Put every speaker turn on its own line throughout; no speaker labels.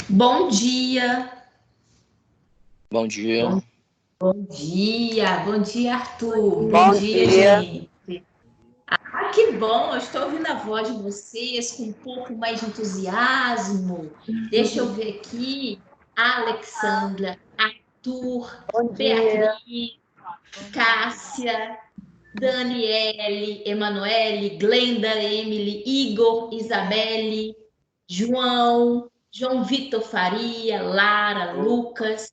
Bom dia.
Bom dia.
Bom dia, Arthur. Bom
Bom
dia,
dia.
gente. Que bom, eu estou ouvindo a voz de vocês com um pouco mais de entusiasmo. Deixa eu ver aqui. Alexandra, Arthur,
Bom dia.
Beatriz, Cássia, Daniele, Emanuele, Glenda, Emily, Igor, Isabelle, João Vitor Faria, Lara, Lucas.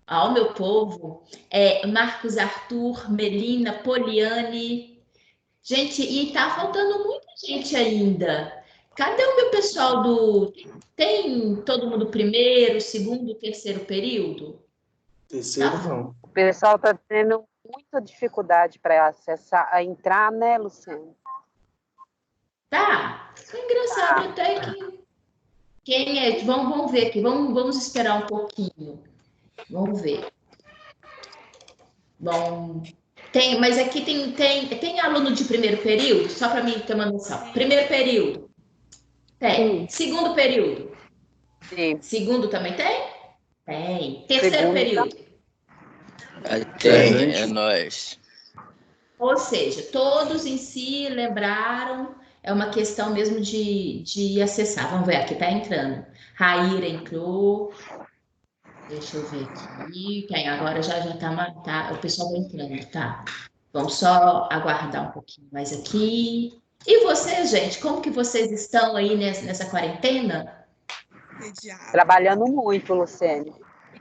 Ao meu povo, Marcos Arthur, Melina, Poliane. Gente, e tá faltando muita gente ainda. Cadê o meu pessoal do. Tem todo mundo primeiro, segundo, terceiro período?
Terceiro
Tá,
não.
O pessoal está tendo muita dificuldade para acessar, a entrar, né, Luciano?
tá. Foi engraçado até que. Quem é? Vamos ver aqui, vamos esperar um pouquinho. Vamos ver. Bom, mas aqui tem aluno de primeiro período, só para mim ter uma noção. Primeiro período, tem. Segundo período,
Sim.
segundo também tem? Tem. Terceiro
Segundo,
período.
Tem, é nóis.
Ou seja, todos em si lembraram, é uma questão mesmo de acessar. Vamos ver, aqui está entrando. Raíra entrou. Deixa eu ver aqui. Tem, agora já tá, o pessoal vai entrando, tá? Vamos só aguardar um pouquinho mais aqui. E vocês, gente, como que vocês estão aí nessa quarentena?
trabalhando muito, Luciane.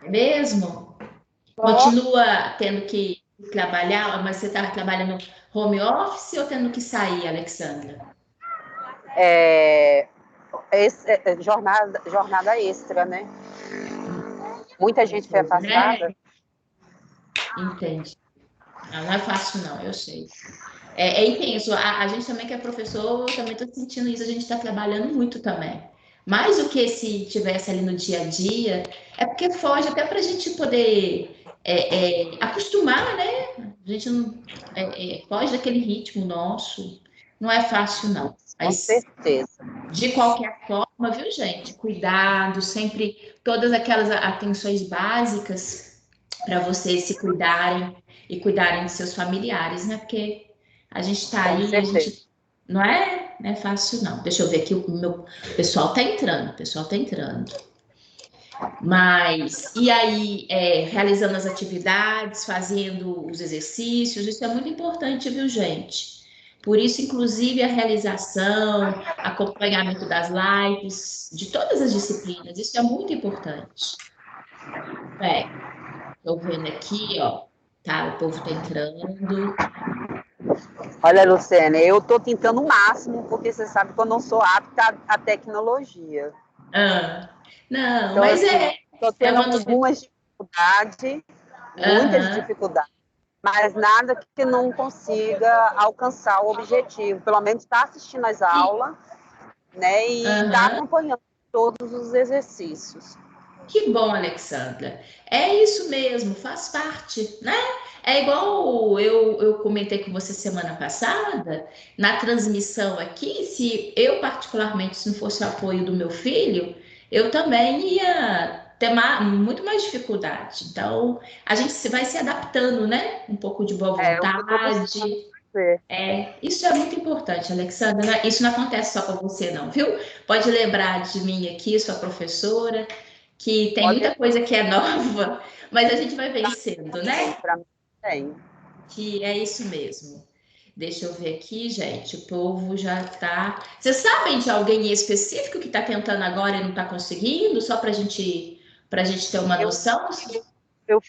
É mesmo? Continua tendo que trabalhar, mas você está trabalhando home office ou tendo que sair, Alexandra?
Jornada extra, né? Muita gente foi afastada.
Né? Entendi. Não é fácil, não, eu sei. É intenso. A gente também que é professor, também está sentindo isso. A gente está trabalhando muito também. Mais do que se tivesse ali no dia a dia, é porque foge até para a gente poder acostumar, né? A gente não foge daquele ritmo nosso. Não é fácil, não.
Com
Mas,
certeza.
de qualquer forma, viu, gente? Cuidado, sempre todas aquelas atenções básicas para vocês se cuidarem e cuidarem de seus familiares, né? Porque a gente está
Com
aí, a
certeza.
gente não é fácil, não. Deixa eu ver aqui, o meu pessoal tá entrando, Mas, e aí, realizando as atividades, fazendo os exercícios, isso é muito importante, viu, gente? Por isso, inclusive, a realização, acompanhamento das lives, de todas as disciplinas, isso é muito importante. Estou vendo aqui, ó, tá, o povo tá entrando.
Olha, Luciane, eu estou tentando o máximo, porque você sabe que eu não sou apta à tecnologia.
Não,
Então,
mas
assim, estou
é
tendo
uma novidade.
algumas dificuldades, muitas dificuldades, mas nada que não consiga alcançar o objetivo. Pelo menos está assistindo às aulas, né, e está acompanhando todos os exercícios.
Que bom, Alexandra. É isso mesmo, faz parte, né? É igual eu comentei com você semana passada, na transmissão aqui, se eu particularmente, se não fosse o apoio do meu filho, eu também ia ter muito mais dificuldade. Então, a gente vai se adaptando, né? Um pouco de boa
É o que eu estou buscando
vontade.
fazer.
Isso é muito importante, Alexandra. Isso não acontece só com você, não, viu? Pode lembrar de mim aqui, sua professora, que tem muita coisa que é nova, mas a gente vai vencendo, né?
Para mim tem.
Que é isso mesmo. Deixa eu ver aqui, gente. O povo já tá. Vocês sabem de alguém em específico que está tentando agora e não está conseguindo? Só para gente ter uma noção?
Eu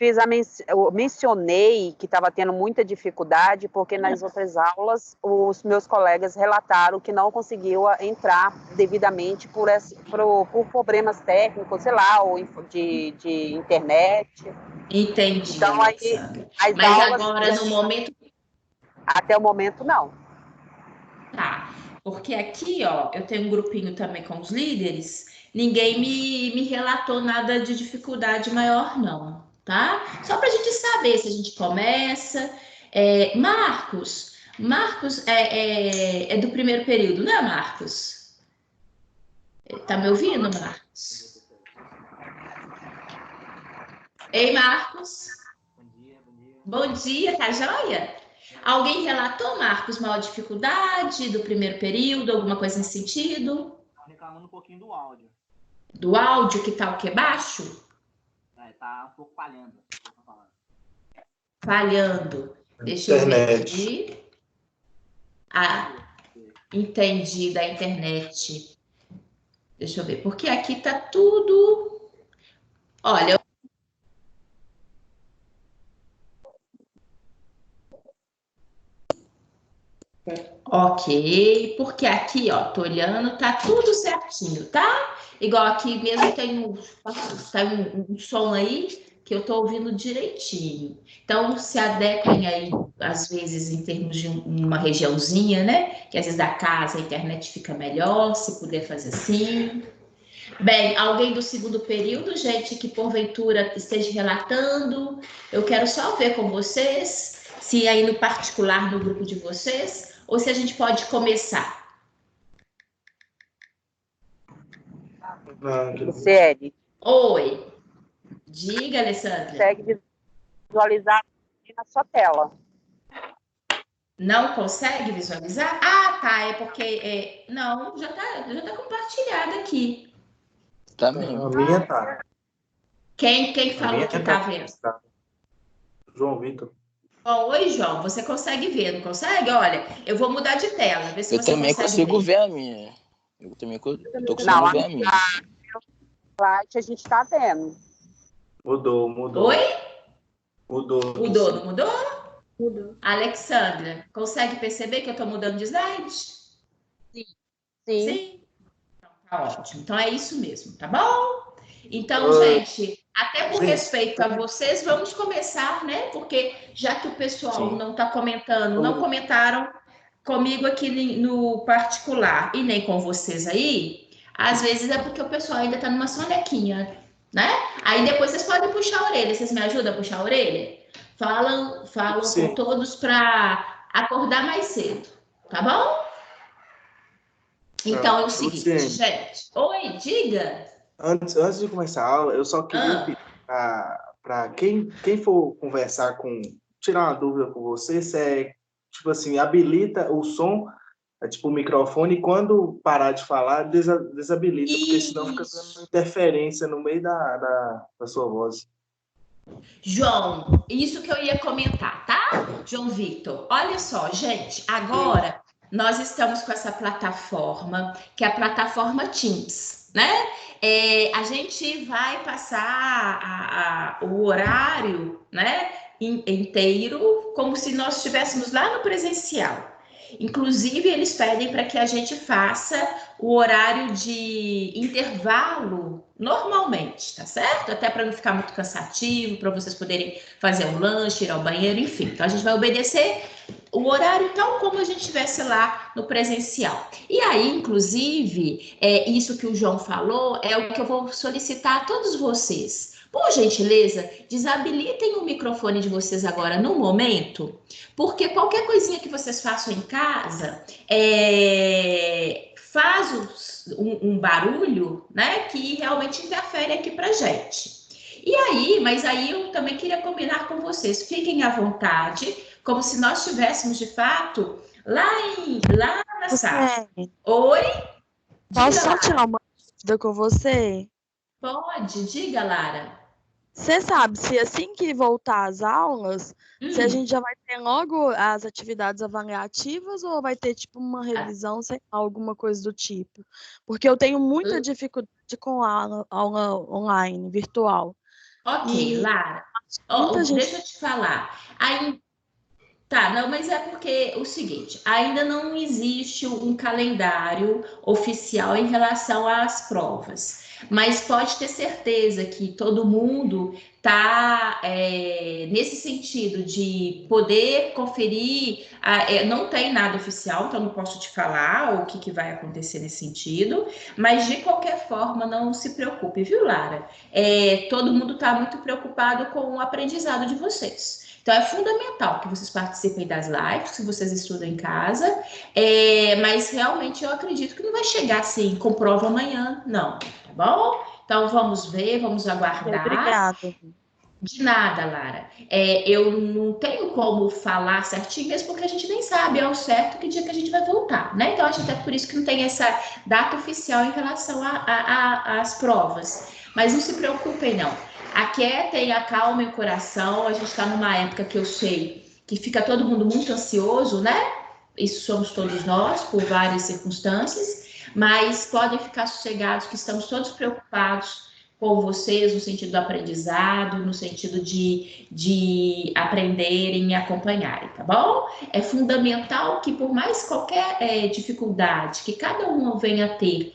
mencionei que estava tendo muita dificuldade, porque nas outras aulas os meus colegas relataram que não conseguiu entrar devidamente por problemas técnicos, sei lá, ou de internet.
Entendi,
Então, aí,
Alexandra.
as
Mas
aulas,
agora, no momento,
até o momento, não.
tá. Porque aqui, ó, eu tenho um grupinho também com os líderes, ninguém me relatou nada de dificuldade maior, não, tá? Só para a gente saber se a gente começa. Marcos é do primeiro período, né, Marcos? Tá me ouvindo, Marcos? Ei, Marcos.
Bom dia, bom dia.
Bom dia, tá joia? Alguém relatou, Marcos, maior dificuldade do primeiro período, alguma coisa nesse sentido?
Tá reclamando um pouquinho do áudio.
Do áudio que tá o que baixo?
Tá um pouco falhando.
Falhando. Deixa eu ver
Internet.
aqui. Ah, entendi, da internet. Deixa eu ver, porque aqui tá tudo... Olha, ok, porque aqui, ó, tô olhando, tá tudo certinho, tá? Igual aqui mesmo tem um som aí que eu tô ouvindo direitinho. Então, se adequem aí, às vezes, em termos de uma regiãozinha, né? Que às vezes da casa a internet fica melhor, se puder fazer assim. Bem, alguém do segundo período, gente, que porventura esteja relatando, eu quero só ver com vocês, se aí no particular no grupo de vocês, ou se a gente pode começar.
Luciene,
Oi, diga, Alessandra.
consegue visualizar na sua tela.
Não consegue visualizar? Ah, tá, é porque... não, já tá compartilhado aqui.
Tá
A
mesmo.
minha tá.
Quem
A
falou
minha
que tá vendo?
tá. João Vitor.
Bom, oi, João, você consegue ver, não consegue? Olha, eu vou mudar de tela, ver se
Eu
você
também
consegue
consigo
ver.
ver a minha. Eu também tô
Não,
conseguindo ver a minha.
Slide a gente está vendo.
Mudou.
Oi?
Mudou.
Mudou, não mudou? Mudou. Alexandra, consegue perceber que eu estou mudando de slide?
Sim.
Sim. Então, tá ótimo. Então é isso mesmo, tá bom? Então, gente, até por respeito a vocês, vamos começar, né? Porque já que o pessoal não está comentando, não comentaram comigo aqui no particular e nem com vocês aí, às vezes é porque o pessoal ainda está numa sonequinha, né? Aí depois vocês podem puxar a orelha. Vocês me ajudam a puxar a orelha? Falam com todos para acordar mais cedo, tá bom? Então é o seguinte,
Luciene,
gente. Oi, diga.
Antes de começar a aula, eu só queria pedir para quem for conversar tirar uma dúvida com você, se tipo assim, habilita o som, tipo o microfone, e quando parar de falar, desabilita, porque senão fica dando interferência no meio da sua voz.
João, isso que eu ia comentar, tá? João Vitor, olha só, gente, agora nós estamos com essa plataforma, que é a plataforma Teams, né? A gente vai passar o horário, né, inteiro, como se nós estivéssemos lá no presencial. Inclusive, eles pedem para que a gente faça o horário de intervalo normalmente, tá certo? Até para não ficar muito cansativo, para vocês poderem fazer um lanche, ir ao banheiro, enfim. Então, a gente vai obedecer o horário tal como a gente estivesse lá no presencial. E aí, inclusive, isso que o João falou é o que eu vou solicitar a todos vocês. Por gentileza, desabilitem o microfone de vocês agora no momento, porque qualquer coisinha que vocês façam em casa faz um barulho, né, que realmente interfere aqui pra gente. E aí, mas aí eu também queria combinar com vocês, fiquem à vontade, como se nós estivéssemos de fato lá na sala. Oi?
Posso só tirar uma dúvida com você?
Pode, diga, Lara.
Você sabe se assim que voltar às aulas, se a gente já vai ter logo as atividades avaliativas ou vai ter tipo uma revisão, sei lá, alguma coisa do tipo? Porque eu tenho muita dificuldade com a aula online, virtual.
Ok, Lara. Deixa eu te falar. Tá, não, mas é porque o seguinte, ainda não existe um calendário oficial em relação às provas, mas pode ter certeza que todo mundo está nesse sentido de poder conferir, não tem nada oficial, então não posso te falar o que vai acontecer nesse sentido, mas de qualquer forma não se preocupe, viu, Lara? Todo mundo está muito preocupado com o aprendizado de vocês. Então, é fundamental que vocês participem das lives, que vocês estudam em casa, mas realmente eu acredito que não vai chegar assim, com prova amanhã, não, tá bom? Então, vamos ver, vamos aguardar.
Obrigada.
De nada, Lara. Eu não tenho como falar certinho, mesmo porque a gente nem sabe ao certo que dia que a gente vai voltar, né? Então, acho até por isso que não tem essa data oficial em relação às provas. Mas não se preocupem, não. Aquietem, acalmem o coração. A gente está numa época que eu sei que fica todo mundo muito ansioso, né? Isso somos todos nós, por várias circunstâncias. Mas podem ficar sossegados que estamos todos preocupados com vocês no sentido do aprendizado, no sentido de aprenderem e acompanharem, tá bom? É fundamental que, por mais qualquer dificuldade que cada um venha a ter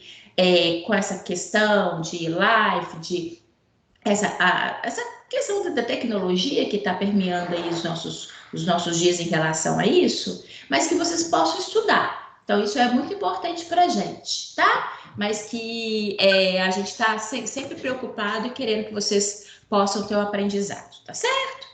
com essa questão de live, de essa questão da tecnologia que está permeando aí os nossos dias em relação a isso, mas que vocês possam estudar. Então, isso é muito importante para a gente, tá? Mas que a gente está sempre preocupado e querendo que vocês possam ter o aprendizado, tá certo?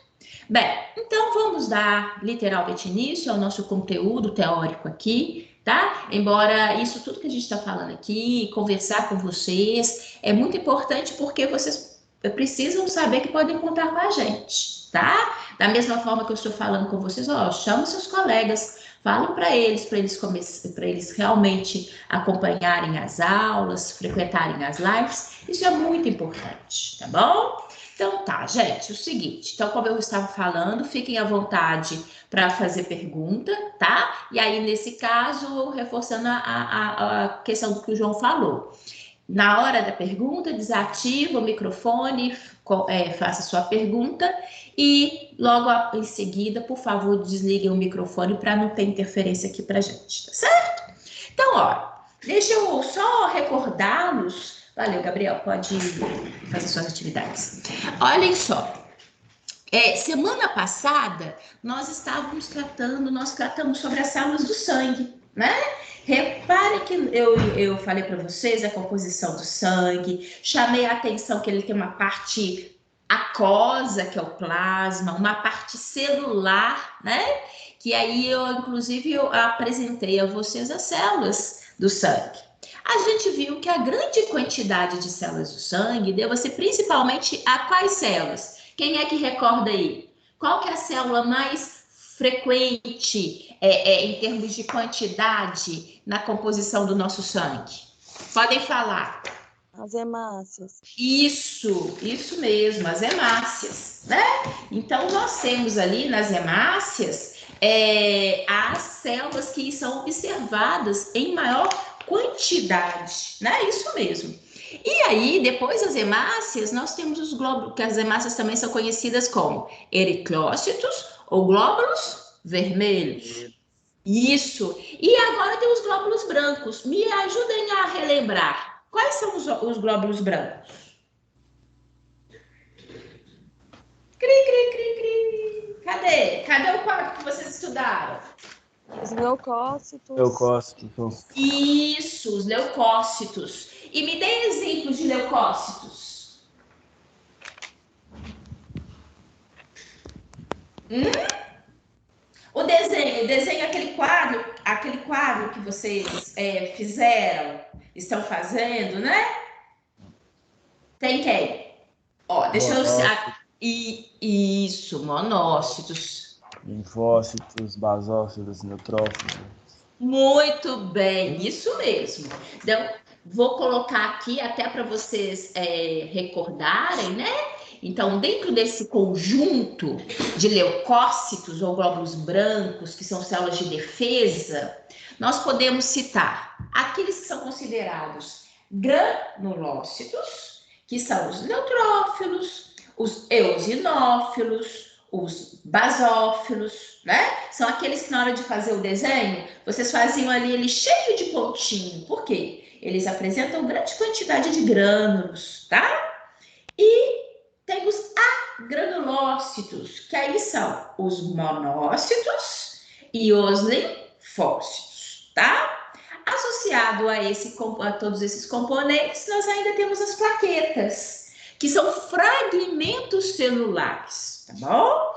Bem, então vamos dar literalmente início ao nosso conteúdo teórico aqui, tá? Embora isso tudo que a gente está falando aqui, conversar com vocês, é muito importante porque vocês precisam saber que podem contar com a gente, tá? Da mesma forma que eu estou falando com vocês, chama seus colegas, falem para eles realmente acompanharem as aulas, frequentarem as lives. Isso é muito importante, tá bom? Então tá, gente, o seguinte. Então, como eu estava falando, fiquem à vontade para fazer pergunta, tá? E aí, nesse caso, reforçando a questão do que o João falou. Na hora da pergunta, desativa o microfone, faça sua pergunta e logo em seguida, por favor, desliguem o microfone para não ter interferência aqui para a gente, tá certo? Então, deixa eu só recordá-los. Valeu, Gabriel, pode fazer suas atividades. Olhem só, semana passada nós tratamos sobre as células do sangue, né? Repare que eu falei para vocês a composição do sangue, chamei a atenção que ele tem uma parte aquosa, que é o plasma, uma parte celular, né? Que aí inclusive, eu apresentei a vocês as células do sangue. A gente viu que a grande quantidade de células do sangue deva-se principalmente a quais células? Quem é que recorda aí? Qual que é a célula mais frequente em termos de quantidade na composição do nosso sangue? Podem falar.
As hemácias.
Isso mesmo, as hemácias, né? Então, nós temos ali nas hemácias as células que são observadas em maior quantidade, né? Isso mesmo. E aí, depois das hemácias, nós temos os glóbulos, que as hemácias também são conhecidas como eritrócitos ou glóbulos vermelhos. Isso. E agora tem os glóbulos brancos. Me ajudem a relembrar. Quais são os glóbulos brancos? Cri. Cadê o quadro que vocês estudaram?
Os leucócitos.
Leucócitos.
Isso, os leucócitos. E me dê exemplos de leucócitos. O desenho, aquele quadro que vocês fizeram, estão fazendo, né? Tem quem? Deixa eu... Isso, monócitos.
Linfócitos, basócitos, neutrófilos.
Muito bem, isso mesmo. Então, vou colocar aqui até para vocês recordarem, né? Então, dentro desse conjunto de leucócitos ou glóbulos brancos, que são células de defesa, nós podemos citar aqueles que são considerados granulócitos, que são os neutrófilos, os eosinófilos, os basófilos, né? São aqueles que na hora de fazer o desenho, vocês faziam ali ele cheio de pontinho. Por quê? Eles apresentam grande quantidade de grânulos, tá? E tem os agranulócitos, que aí são os monócitos e os linfócitos, tá? Associado a todos esses componentes, nós ainda temos as plaquetas, que são fragmentos celulares, tá bom?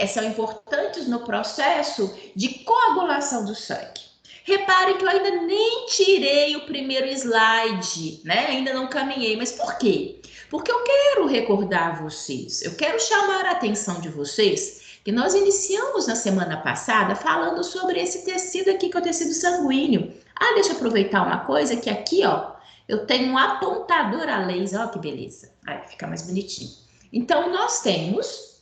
São importantes no processo de coagulação do sangue. Reparem que eu ainda nem tirei o primeiro slide, né? Ainda não caminhei, mas por quê? Porque eu quero recordar vocês, eu quero chamar a atenção de vocês que nós iniciamos na semana passada falando sobre esse tecido aqui, que é o tecido sanguíneo. Ah, deixa eu aproveitar uma coisa, que aqui, ó, eu tenho um apontador a laser, ó que beleza. Aí fica mais bonitinho. Então, nós temos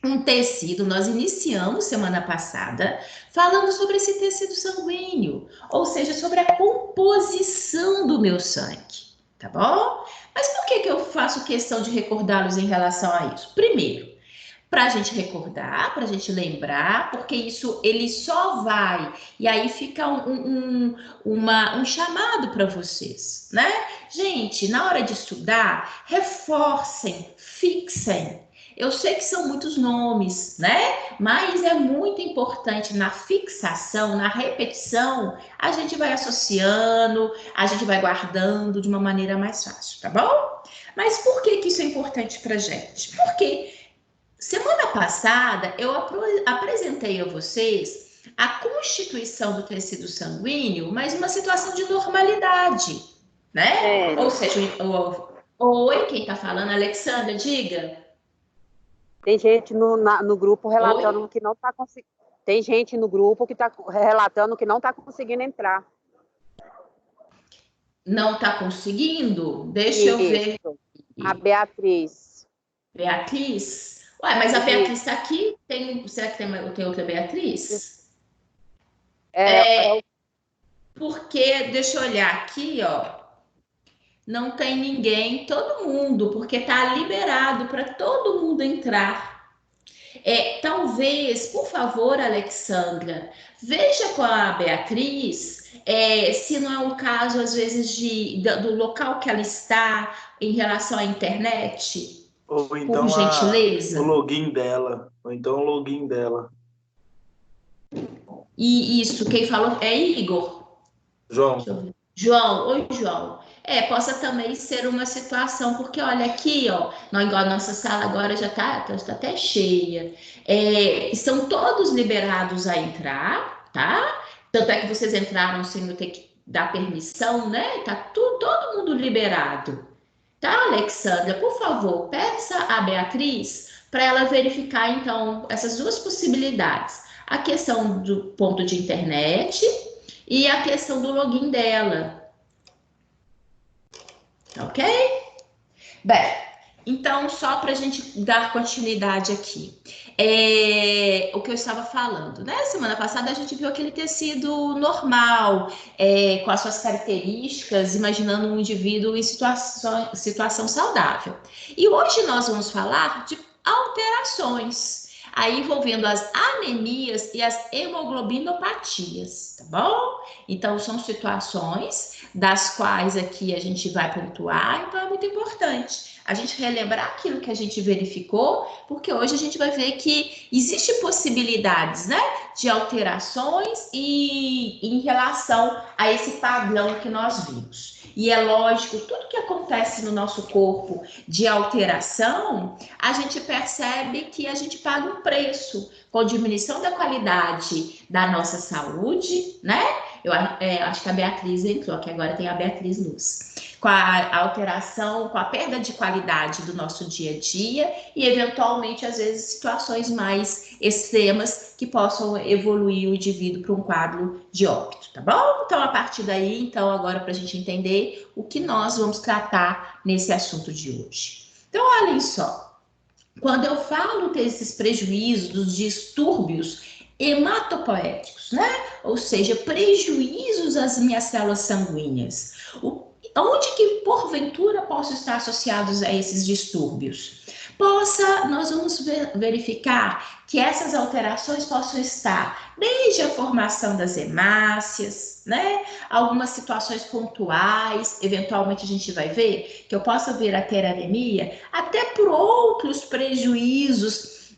um tecido, nós iniciamos semana passada falando sobre esse tecido sanguíneo, ou seja, sobre a composição do meu sangue, tá bom? Mas por que eu faço questão de recordá-los em relação a isso? Primeiro, para a gente recordar, para a gente lembrar, porque isso ele só vai, e aí fica um chamado para vocês, né? Gente, na hora de estudar, reforcem, fixem. Eu sei que são muitos nomes, né? Mas é muito importante na fixação, na repetição, a gente vai associando, a gente vai guardando de uma maneira mais fácil, tá bom? Mas por que isso é importante para a gente? Porque semana passada, eu apresentei a vocês a constituição do tecido sanguíneo, mas uma situação de normalidade, né? Ou seja, oi, quem está falando? Alexandra, diga.
Tem gente no grupo relatando que não está conseguindo. Tem gente no grupo que está relatando que não está conseguindo entrar.
Não está conseguindo? Deixa eu ver.
A Beatriz.
Beatriz? Ué, mas a Beatriz está aqui? Será que tem outra Beatriz? Porque, deixa eu olhar aqui, ó. Não tem ninguém, todo mundo, porque está liberado para todo mundo entrar. Talvez, por favor, Alexandra, veja com a Beatriz se não é um caso, às vezes, do local que ela está em relação à internet.
Ou então
por gentileza.
O login dela. Ou então o login dela.
E isso, quem falou é Igor.
João.
João, oi, João. Possa também ser uma situação, porque olha aqui, ó, a nossa sala agora já está até cheia. Estão todos liberados a entrar, tá? Tanto é que vocês entraram sem eu ter que dar permissão, né? Tá todo mundo liberado. Tá, Alexandra? Por favor, peça a Beatriz para ela verificar, então, essas duas possibilidades. A questão do ponto de internet e a questão do login dela. Ok? Bem, então, só para a gente dar continuidade aqui. O que eu estava falando, né? Semana passada a gente viu aquele tecido normal, com as suas características, imaginando um indivíduo em situação saudável. E hoje nós vamos falar de alterações, aí envolvendo as anemias e as hemoglobinopatias, tá bom? Então, são situações das quais aqui a gente vai pontuar, então é muito importante a gente relembrar aquilo que a gente verificou, porque hoje a gente vai ver que existem possibilidades, né, de alterações e em relação a esse padrão que nós vimos. E é lógico, tudo que acontece no nosso corpo de alteração, a gente percebe que a gente paga um preço com a diminuição da qualidade da nossa saúde, né? Eu acho que a Beatriz entrou, que agora tem a Beatriz Luz. Com a alteração, com a perda de qualidade do nosso dia a dia e, eventualmente, às vezes, situações mais extremas que possam evoluir o indivíduo para um quadro de óbito, tá bom? Então, a partir daí, então, agora para a gente entender o que nós vamos tratar nesse assunto de hoje. Então, olhem só, quando eu falo desses prejuízos, dos distúrbios hematopoéticos, né? Ou seja, prejuízos às minhas células sanguíneas. Onde que, porventura, possam estar associados a esses distúrbios? Nós vamos verificar que essas alterações possam estar desde a formação das hemácias, né? Algumas situações pontuais, eventualmente a gente vai ver que eu possa vir a ter anemia, até por outros prejuízos,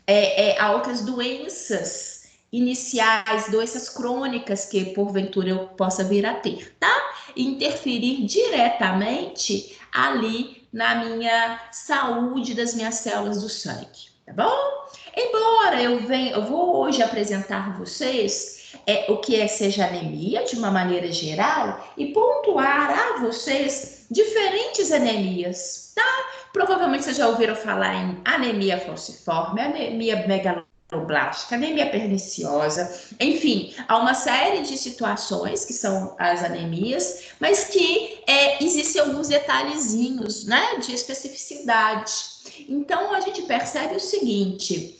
a outras doenças iniciais, doenças crônicas que porventura eu possa vir a ter, tá? Interferir diretamente ali na minha saúde das minhas células do sangue, tá bom? Embora eu vou hoje apresentar vocês o que seja anemia, de uma maneira geral, e pontuar a vocês diferentes anemias, tá? Provavelmente vocês já ouviram falar em anemia falciforme, anemia megaloblástica, anemia perniciosa, enfim, há uma série de situações que são as anemias, mas que existem alguns detalhezinhos, né, de especificidade. Então, a gente percebe o seguinte,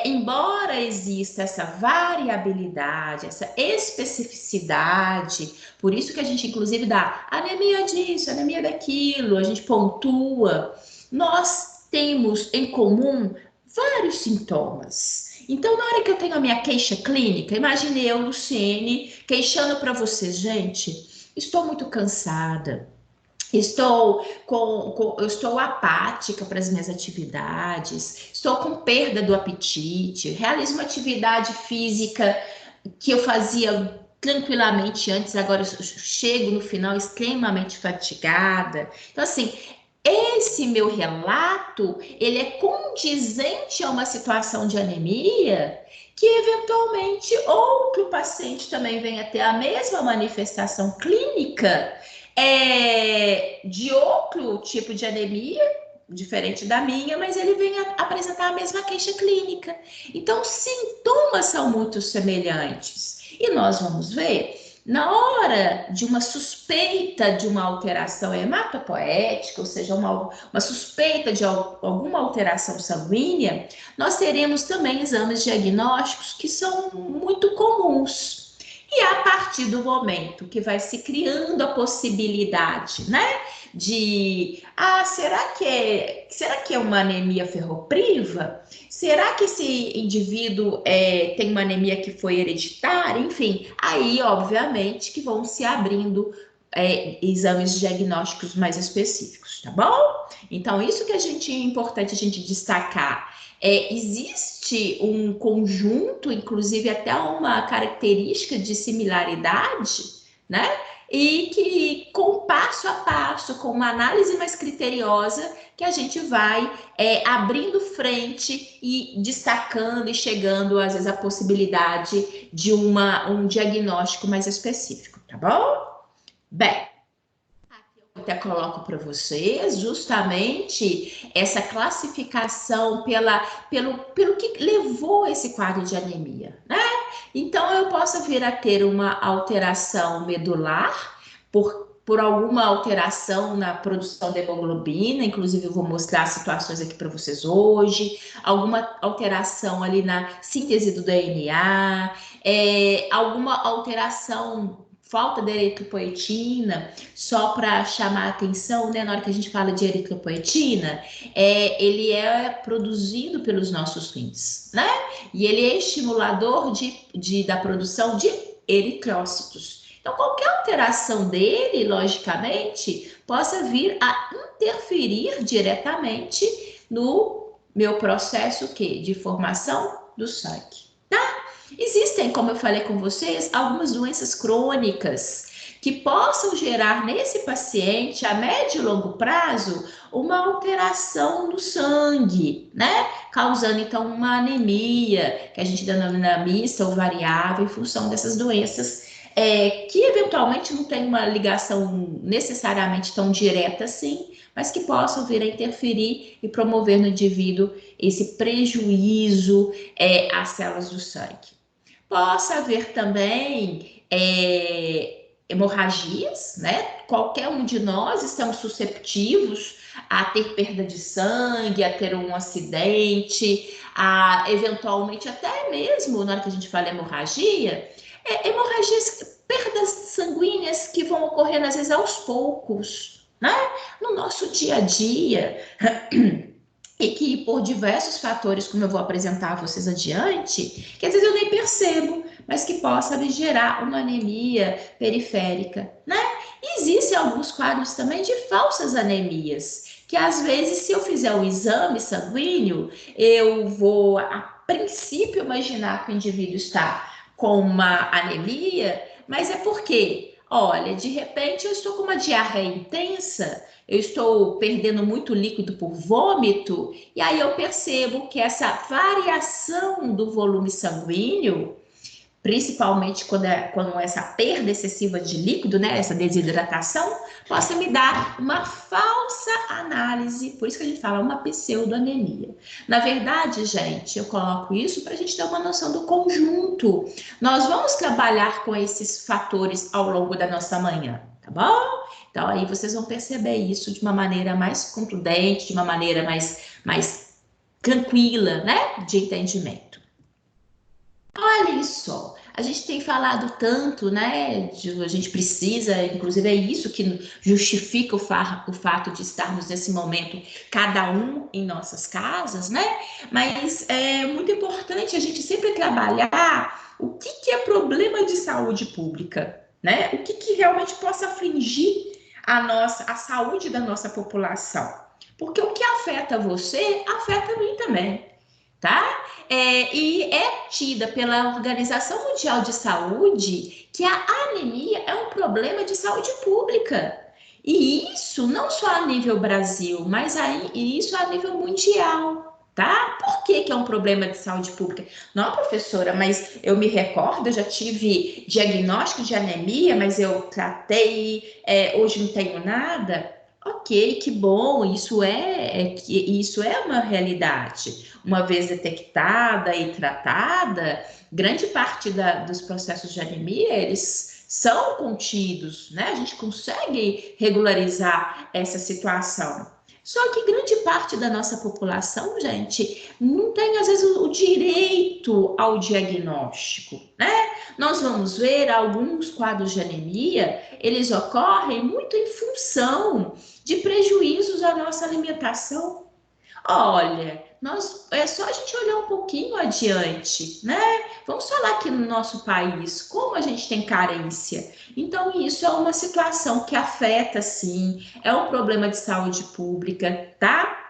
embora exista essa variabilidade, essa especificidade, por isso que a gente, inclusive, dá anemia disso, anemia daquilo, a gente pontua, nós temos em comum vários sintomas. Então, na hora que eu tenho a minha queixa clínica, imagine eu, Luciene, queixando para vocês, gente, estou muito cansada. Eu estou apática para as minhas atividades, estou com perda do apetite, realizo uma atividade física que eu fazia tranquilamente antes, agora eu chego no final extremamente fatigada. Então, assim, esse meu relato, ele é condizente a uma situação de anemia que, eventualmente, outro paciente também venha ter a mesma manifestação clínica de outro tipo de anemia, diferente da minha, mas ele vem apresentar a mesma queixa clínica. Então, os sintomas são muito semelhantes. E nós vamos ver, na hora de uma suspeita de uma alteração hematopoética, ou seja, uma suspeita de alguma alteração sanguínea, nós teremos também exames diagnósticos que são muito comuns. E a partir do momento que vai se criando a possibilidade, né, de, será que é uma anemia ferropriva? Será que esse indivíduo tem uma anemia que foi hereditária? Enfim, aí, obviamente, que vão se abrindo exames diagnósticos mais específicos, tá bom? Então, isso que é importante a gente destacar. Existe um conjunto, inclusive até uma característica de similaridade, né? E que com passo a passo, com uma análise mais criteriosa, que a gente vai abrindo frente e destacando e chegando, às vezes, à possibilidade de um diagnóstico mais específico, tá bom? Bem, até coloco para vocês justamente essa classificação pelo que levou esse quadro de anemia, né? Então, eu posso vir a ter uma alteração medular por alguma alteração na produção de hemoglobina, inclusive eu vou mostrar situações aqui para vocês hoje, alguma alteração ali na síntese do DNA, alguma alteração, falta de eritropoetina, só para chamar a atenção, né? Na hora que a gente fala de eritropoetina, ele é produzido pelos nossos rins, né? E ele é estimulador da produção de eritrócitos. Então, qualquer alteração dele, logicamente, possa vir a interferir diretamente no meu processo de formação do sangue, tá? Existem, como eu falei com vocês, algumas doenças crônicas que possam gerar nesse paciente, a médio e longo prazo, uma alteração no sangue, né? Causando, então, uma anemia, que a gente denomina mista ou variável, em função dessas doenças que, eventualmente, não tem uma ligação necessariamente tão direta assim, mas que possam vir a interferir e promover no indivíduo esse prejuízo às células do sangue. Possa haver também hemorragias, né? Qualquer um de nós estamos susceptíveis a ter perda de sangue, a ter um acidente, a eventualmente até mesmo, na hora que a gente fala hemorragia, hemorragias, perdas sanguíneas que vão ocorrendo às vezes aos poucos, né? No nosso dia a dia. E que por diversos fatores, como eu vou apresentar a vocês adiante, que às vezes eu nem percebo, mas que possa me gerar uma anemia periférica, né? E existem alguns quadros também de falsas anemias, que às vezes, se eu fizer um exame sanguíneo, eu vou, a princípio, imaginar que o indivíduo está com uma anemia, mas é porque Olha, de repente eu estou com uma diarreia intensa, eu estou perdendo muito líquido por vômito, e aí eu percebo que essa variação do volume sanguíneo, principalmente quando essa perda excessiva de líquido, né, essa desidratação, possa me dar uma falsa análise, por isso que a gente fala uma pseudoanemia. Na verdade, gente, eu coloco isso para a gente ter uma noção do conjunto. Nós vamos trabalhar com esses fatores ao longo da nossa manhã, tá bom? Então, aí vocês vão perceber isso de uma maneira mais contundente, de uma maneira mais tranquila, né, de entendimento. Olha só, a gente tem falado tanto, né? A gente precisa, inclusive é isso que justifica o fato de estarmos nesse momento, cada um em nossas casas, né? Mas é muito importante a gente sempre trabalhar o que é problema de saúde pública, né? O que realmente possa afligir a saúde da nossa população. Porque o que afeta você, afeta a mim também. Tá? E é tida pela Organização Mundial de Saúde que a anemia é um problema de saúde pública. E isso não só a nível Brasil, mas isso a nível mundial, tá? Por que é um problema de saúde pública? Não, professora, mas eu me recordo, eu já tive diagnóstico de anemia, mas eu tratei, hoje não tenho nada. Ok, que bom, isso é uma realidade. Uma vez detectada e tratada, grande parte dos processos de anemia, eles são contidos, né? A gente consegue regularizar essa situação. Só que grande parte da nossa população, gente, não tem, às vezes, o direito ao diagnóstico, né? Nós vamos ver alguns quadros de anemia, eles ocorrem muito em função de prejuízos à nossa alimentação. Olha, é só a gente olhar um pouquinho adiante, né? Vamos falar aqui no nosso país, como a gente tem carência. Então, isso é uma situação que afeta, sim, é um problema de saúde pública, tá?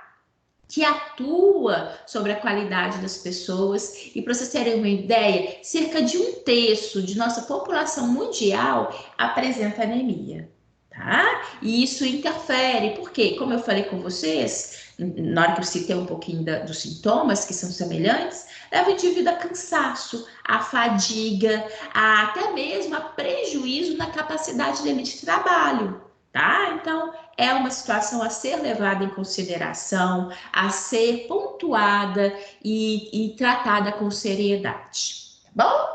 Que atua sobre a qualidade das pessoas. E para vocês terem uma ideia, cerca de 1/3 de nossa população mundial apresenta anemia, tá? E isso interfere, porque, como eu falei com vocês, na hora que eu citei um pouquinho dos sintomas, que são semelhantes, leva o indivíduo a cansaço, a fadiga, até mesmo a prejuízo na capacidade dele de trabalho, tá? Então, é uma situação a ser levada em consideração, a ser pontuada e tratada com seriedade, tá bom?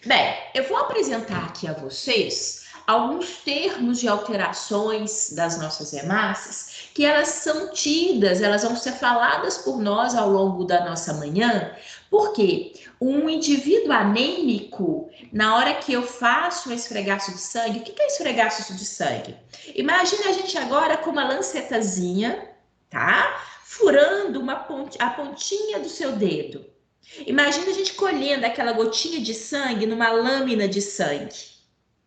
Bem, eu vou apresentar aqui a vocês alguns termos de alterações das nossas hemácias que elas são tidas, elas vão ser faladas por nós ao longo da nossa manhã, porque um indivíduo anêmico, na hora que eu faço um esfregaço de sangue, o que é esfregaço de sangue? Imagina a gente agora com uma lancetazinha, tá? Furando a pontinha do seu dedo. Imagina a gente colhendo aquela gotinha de sangue numa lâmina de sangue,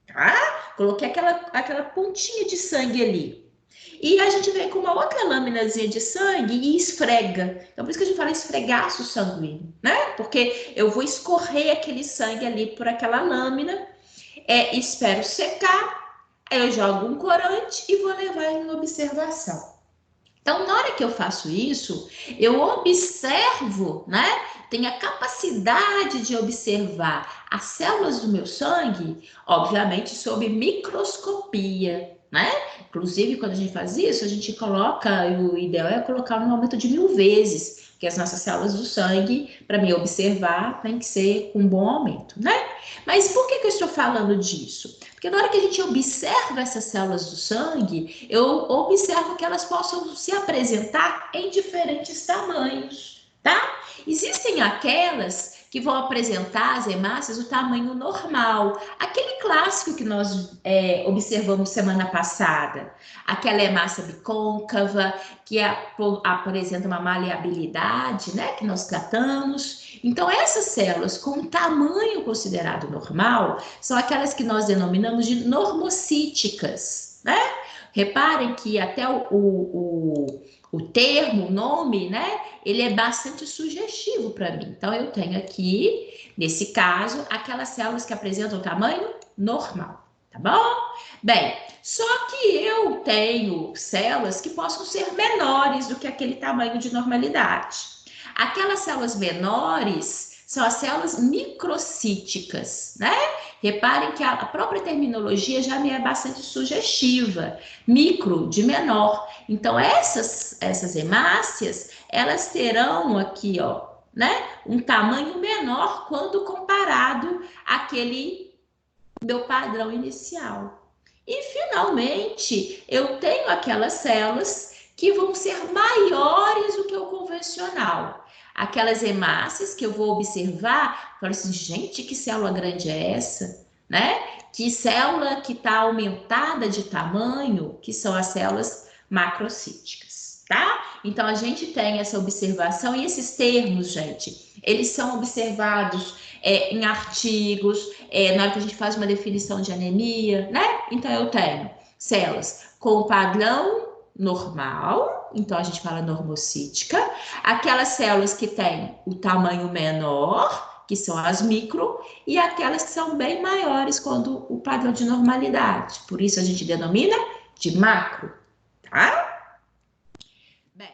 tá? Coloquei aquela pontinha de sangue ali. E a gente vem com uma outra lâminazinha de sangue e esfrega. Então, por isso que a gente fala esfregaço sanguíneo, né? Porque eu vou escorrer aquele sangue ali por aquela lâmina, espero secar, aí eu jogo um corante e vou levar em observação. Então, na hora que eu faço isso, eu observo, né? Tenho a capacidade de observar as células do meu sangue, obviamente, sob microscopia, né? Inclusive, quando a gente faz isso, a gente coloca, o ideal é colocar no aumento de 1000 vezes, porque as nossas células do sangue, para me observar, tem que ser com um bom aumento, né? Mas por que eu estou falando disso? Porque na hora que a gente observa essas células do sangue, eu observo que elas possam se apresentar em diferentes tamanhos, tá? Existem aquelas que vão apresentar as hemácias o tamanho normal, aquele clássico que nós observamos semana passada, aquela hemácia bicôncava, que apresenta uma maleabilidade, né, que nós tratamos. Então, essas células com tamanho considerado normal são aquelas que nós denominamos de normocíticas, né? Reparem que até o termo, o nome, né? Ele é bastante sugestivo para mim. Então, eu tenho aqui, nesse caso, aquelas células que apresentam tamanho normal, tá bom? Bem, só que eu tenho células que possam ser menores do que aquele tamanho de normalidade. Aquelas células menores são as células microcíticas, né? Reparem que a própria terminologia já me é bastante sugestiva. Micro, de menor. Então, essas hemácias, elas terão aqui, ó, né, um tamanho menor quando comparado àquele meu padrão inicial. E, finalmente, eu tenho aquelas células que vão ser maiores do que o convencional. Aquelas hemácias que eu vou observar, falo assim, gente, que célula grande é essa? Né? Que célula que está aumentada de tamanho, que são as células macrocíticas, tá? Então, a gente tem essa observação e esses termos, gente, eles são observados em artigos, na hora que a gente faz uma definição de anemia, né? Então, eu tenho células com padrão normal, então a gente fala normocítica, aquelas células que têm o tamanho menor, que são as micro, e aquelas que são bem maiores quando o padrão de normalidade. Por isso a gente denomina de macro, tá? Bem,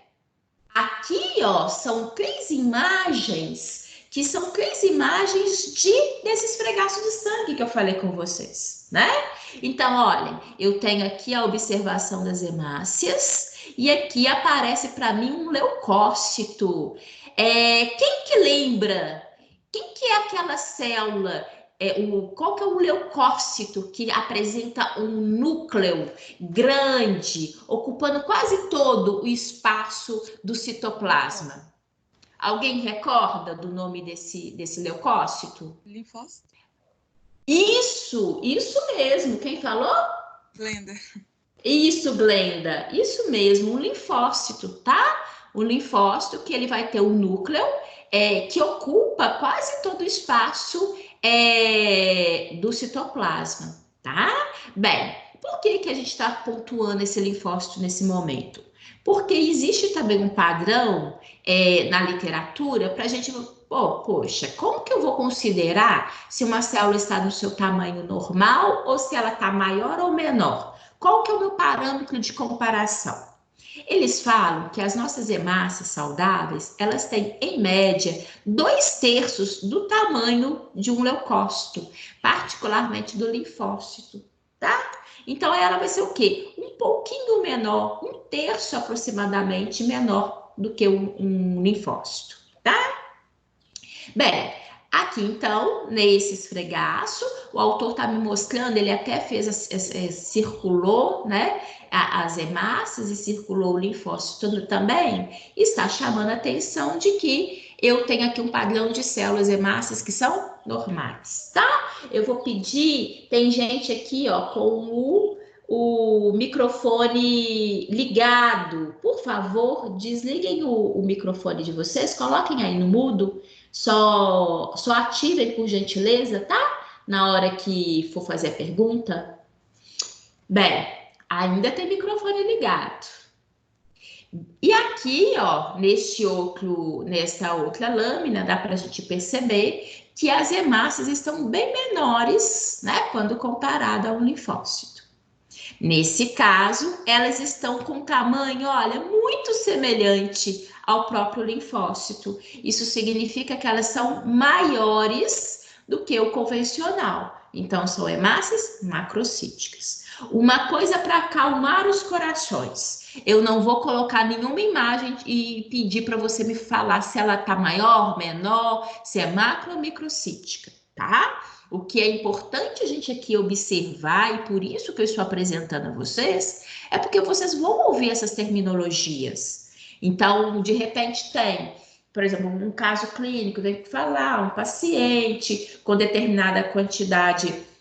aqui, ó, são 3 imagens que são 3 imagens desses fregaços de sangue que eu falei com vocês, né? Então, olhem, eu tenho aqui a observação das hemácias e aqui aparece para mim um leucócito. Quem que lembra? Quem que é aquela célula? Qual que é o leucócito que apresenta um núcleo grande, ocupando quase todo o espaço do citoplasma? Alguém recorda do nome desse leucócito?
Linfócito.
Isso mesmo. Quem falou?
Glenda.
Isso, Glenda. Isso mesmo, um linfócito, tá? O linfócito que ele vai ter um núcleo que ocupa quase todo o espaço do citoplasma, tá? Bem, por que a gente está pontuando esse linfócito nesse momento? Porque existe também um padrão na literatura para a gente, poxa, como que eu vou considerar se uma célula está no seu tamanho normal ou se ela está maior ou menor? Qual que é o meu parâmetro de comparação? Eles falam que as nossas hemácias saudáveis, elas têm, em média, 2/3 do tamanho de um leucócito, particularmente do linfócito, tá? Então, ela vai ser o quê? Um pouquinho menor, 1/3 aproximadamente menor do que um linfócito, tá? Bem, aqui então, nesse esfregaço, o autor está me mostrando, ele até circulou, né, as hemácias e circulou o linfócito também, está chamando a atenção de que eu tenho aqui um padrão de células hemácias que são normais, tá? Eu vou pedir, tem gente aqui, ó, com o microfone ligado. Por favor, desliguem o microfone de vocês, coloquem aí no mudo, só ativem por gentileza, tá? Na hora que for fazer a pergunta. Bem, ainda tem microfone ligado. E aqui, ó, nesta outra lâmina, dá para a gente perceber que as hemácias estão bem menores, né, quando comparada ao linfócito. Nesse caso, elas estão com tamanho, olha, muito semelhante ao próprio linfócito. Isso significa que elas são maiores do que o convencional. Então, são hemácias macrocíticas. Uma coisa para acalmar os corações. Eu não vou colocar nenhuma imagem e pedir para você me falar se ela está maior, menor, se é macro ou microcítica, tá? O que é importante a gente aqui observar, e por isso que eu estou apresentando a vocês, é porque vocês vão ouvir essas terminologias. Então, de repente tem, por exemplo, um caso clínico, tem que falar, um paciente com determinada quantidade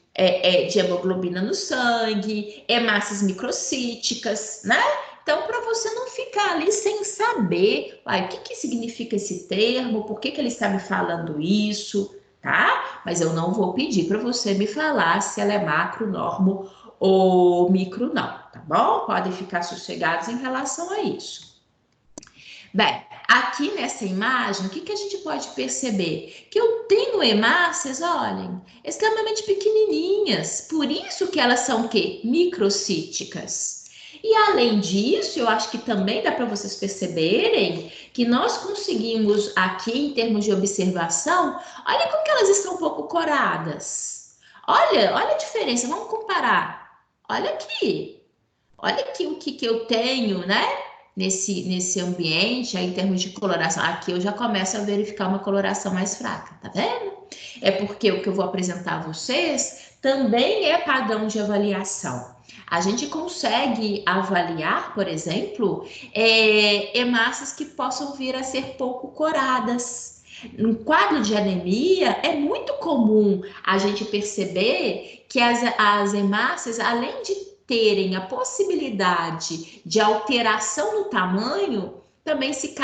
de hemoglobina no sangue, hemácias microcíticas, né? Então, para você não ficar ali sem saber, o que significa esse termo, por que ele está me falando isso, tá? Mas eu não vou pedir para você me falar se ela é macro, normo ou micro, não, tá bom? Podem ficar sossegados em relação a isso. Bem, Aqui nessa imagem, o que a gente pode perceber? Que eu tenho hemácias, olhem, extremamente pequenininhas. Por isso que elas são o quê? Microcíticas. E além disso, eu acho que também dá para vocês perceberem que nós conseguimos aqui, em termos de observação, olha como que elas estão um pouco coradas. Olha a diferença, vamos comparar. Olha aqui o que eu tenho, né? Nesse ambiente, aí, em termos de coloração. Aqui eu já começo a verificar uma coloração mais fraca, tá vendo? É porque o que eu vou apresentar a vocês também é padrão de avaliação. A gente consegue avaliar, por exemplo, hemácias que possam vir a ser pouco coradas. No quadro de anemia, é muito comum a gente perceber que as hemácias, além de terem a possibilidade de alteração no tamanho, também se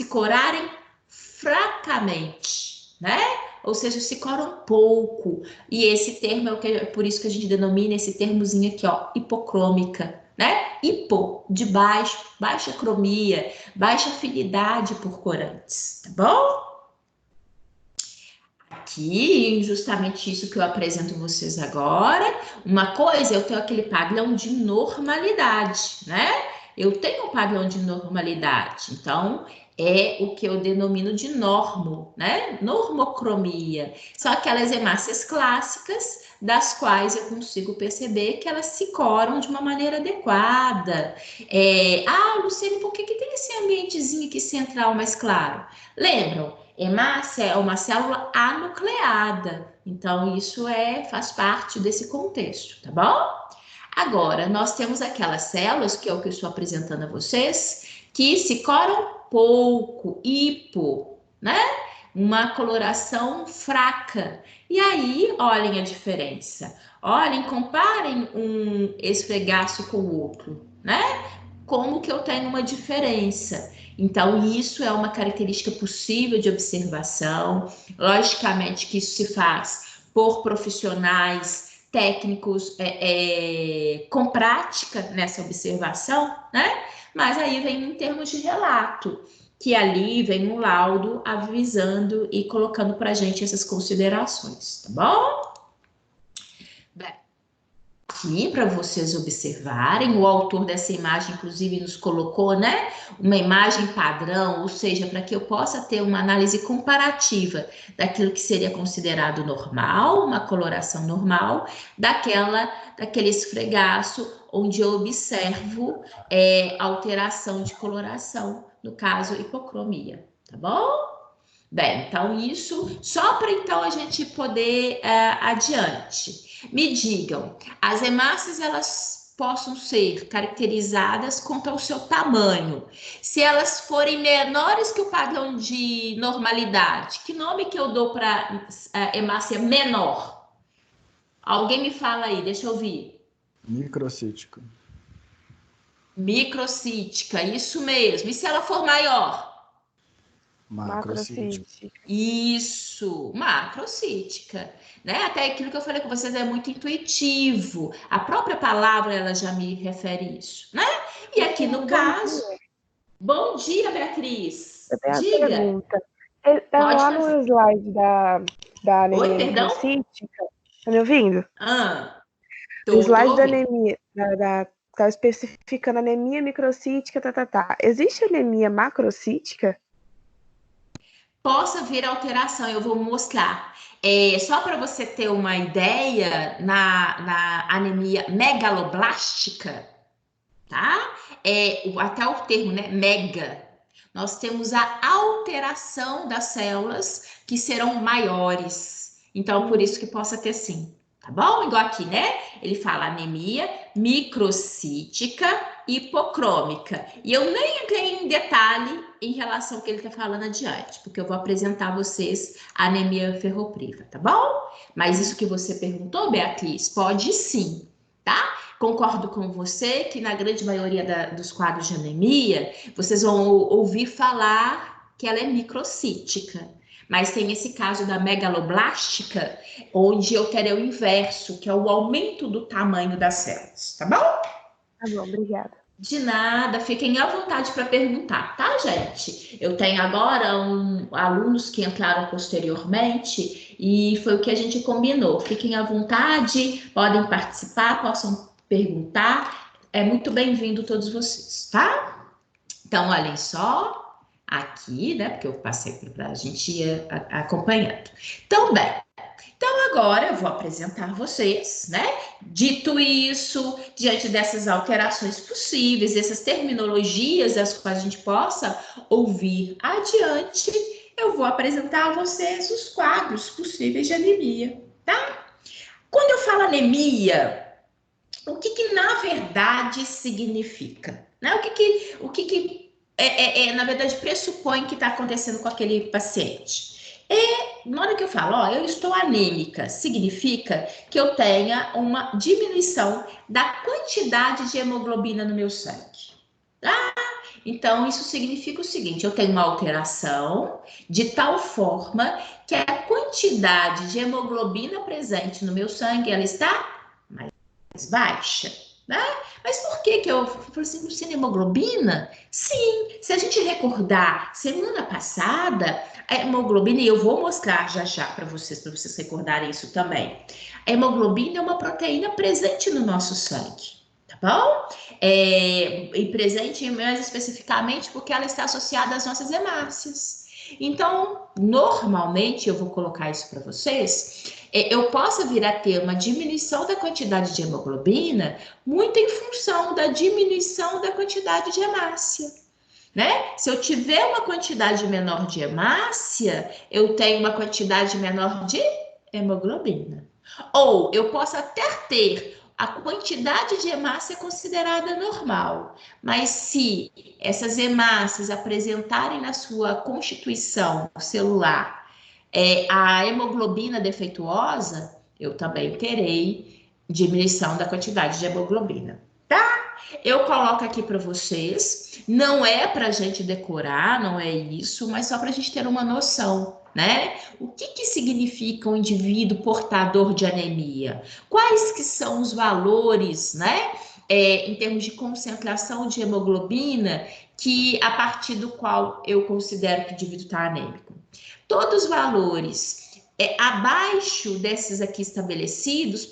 corarem fracamente, né? Ou seja, se coram pouco. E esse termo é por isso que a gente denomina esse termozinho aqui, ó, hipocrômica, né? Hipo, de baixo, baixa cromia, baixa afinidade por corantes, tá bom? Aqui, justamente isso que eu apresento vocês agora. Uma coisa, eu tenho aquele padrão de normalidade, né? Eu tenho um padrão de normalidade, então é o que eu denomino de normo, né? Normocromia. São aquelas hemácias clássicas das quais eu consigo perceber que elas se coram de uma maneira adequada. Luciane, por que tem esse ambientezinho aqui central mais claro? Lembram? Hemácia é uma célula anucleada, então isso faz parte desse contexto, tá bom? Agora, nós temos aquelas células, que é o que eu estou apresentando a vocês, que se coram pouco, hipo, né? Uma coloração fraca. E aí, olhem a diferença. Olhem, comparem um esfregaço com o outro, né? Como que eu tenho uma diferença. Então, isso é uma característica possível de observação. Logicamente que isso se faz por profissionais técnicos com prática nessa observação, né? Mas aí vem em termos de relato, que ali vem um laudo avisando e colocando para a gente essas considerações, tá bom? Bem, aqui para vocês observarem, o autor dessa imagem, inclusive, nos colocou, né, uma imagem padrão, ou seja, para que eu possa ter uma análise comparativa daquilo que seria considerado normal, uma coloração normal, daquele esfregaço, onde eu observo alteração de coloração, no caso, hipocromia, tá bom? Bem, então isso, só para então a gente poder adiante. Me digam, as hemácias, elas possam ser caracterizadas quanto ao seu tamanho. Se elas forem menores que o padrão de normalidade, que nome que eu dou para hemácia menor? Alguém me fala aí, deixa eu ouvir.
Microcítica.
Microcítica, isso mesmo. E se ela for maior?
Macrocítica.
Isso, macrocítica, né? Até aquilo que eu falei com vocês é muito intuitivo. A própria palavra, ela já me refere isso, né? E aqui no caso... Bom dia, Beatriz.
Eu tenho
Diga.
uma pergunta.
fazer.
Lá no slide da anemia microcítica, tá me ouvindo?
Tô
slide da
ouvindo.
anemia, tá especificando anemia microcítica, Existe anemia macrocítica?
Possa vir alteração, eu vou mostrar. Só para você ter uma ideia, na anemia megaloblástica, tá? Até o termo, né? Mega. Nós temos a alteração das células que serão maiores. Então, por isso que possa ter sim. Tá bom? Igual aqui, né? Ele fala anemia microcítica hipocrômica. E eu nem entrei em detalhe em relação ao que ele está falando adiante, porque eu vou apresentar a vocês a anemia ferropriva, tá bom? Mas isso que você perguntou, Beatriz, pode sim, tá? Concordo com você que na grande maioria dos quadros de anemia, vocês vão ouvir falar que ela é microcítica. Mas tem esse caso da megaloblástica, onde eu terei o inverso, que é o aumento do tamanho das células, tá bom?
Tá bom, obrigada.
De nada, fiquem à vontade para perguntar, tá, gente? Eu tenho agora alunos que entraram posteriormente e foi o que a gente combinou. Fiquem à vontade, podem participar, possam perguntar. É muito bem-vindo todos vocês, tá? Então, olhem só aqui, né? Porque eu passei para a gente ir acompanhando. Então, bem. Então, agora eu vou apresentar vocês, né? Dito isso, diante dessas alterações possíveis, essas terminologias as quais a gente possa ouvir adiante, eu vou apresentar a vocês os quadros possíveis de anemia, tá? Quando eu falo anemia, o que na verdade significa? Né? O que na verdade, pressupõe que está acontecendo com aquele paciente? Na hora que eu falo, ó, eu estou anêmica, significa que eu tenha uma diminuição da quantidade de hemoglobina no meu sangue. Tá? Então, isso significa o seguinte, eu tenho uma alteração de tal forma que a quantidade de hemoglobina presente no meu sangue, ela está mais baixa. Né? Mas por que eu falei assim, sem hemoglobina? Sim, se a gente recordar, semana passada, a hemoglobina, e eu vou mostrar já para vocês recordarem isso também. A hemoglobina é uma proteína presente no nosso sangue, tá bom? E presente mais especificamente porque ela está associada às nossas hemácias. Então, normalmente, eu vou colocar isso para vocês, eu posso vir a ter uma diminuição da quantidade de hemoglobina muito em função da diminuição da quantidade de hemácia. Né? Se eu tiver uma quantidade menor de hemácia, eu tenho uma quantidade menor de hemoglobina. Ou eu posso até ter a quantidade de hemácia considerada normal, mas se essas hemácias apresentarem na sua constituição celular a hemoglobina defeituosa, eu também terei diminuição da quantidade de hemoglobina, tá? Eu coloco aqui para vocês, não é para a gente decorar, não é isso, mas só para a gente ter uma noção, né? O que significa um indivíduo portador de anemia? Quais que são os valores, né? Em termos de concentração de hemoglobina, que a partir do qual eu considero que o indivíduo está anêmico. Todos os valores abaixo desses aqui estabelecidos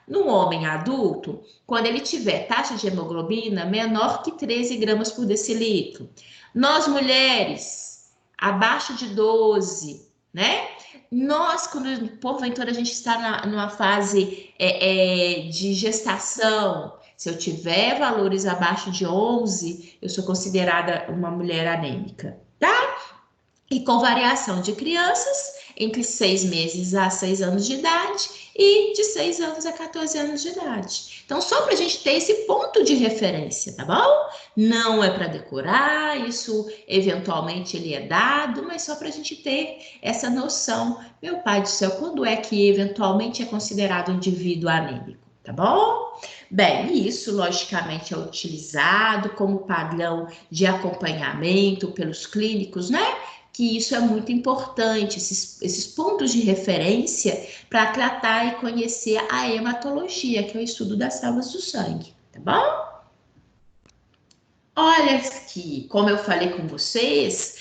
no homem adulto, quando ele tiver taxa de hemoglobina menor que 13 gramas por decilitro. Nós, mulheres, abaixo de 12, né? Nós, quando porventura a gente está numa fase de gestação, se eu tiver valores abaixo de 11, eu sou considerada uma mulher anêmica, tá? E com variação de crianças entre 6 meses a 6 anos de idade e de 6 anos a 14 anos de idade. Então, só para a gente ter esse ponto de referência, tá bom? Não é para decorar, isso eventualmente ele é dado, mas só para a gente ter essa noção. Meu pai do céu, quando é que eventualmente é considerado um indivíduo anêmico, tá bom? Bem, isso logicamente é utilizado como padrão de acompanhamento pelos clínicos, né? Que isso é muito importante, esses pontos de referência para tratar e conhecer a hematologia, que é o estudo das células do sangue, tá bom? Olha aqui, como eu falei com vocês,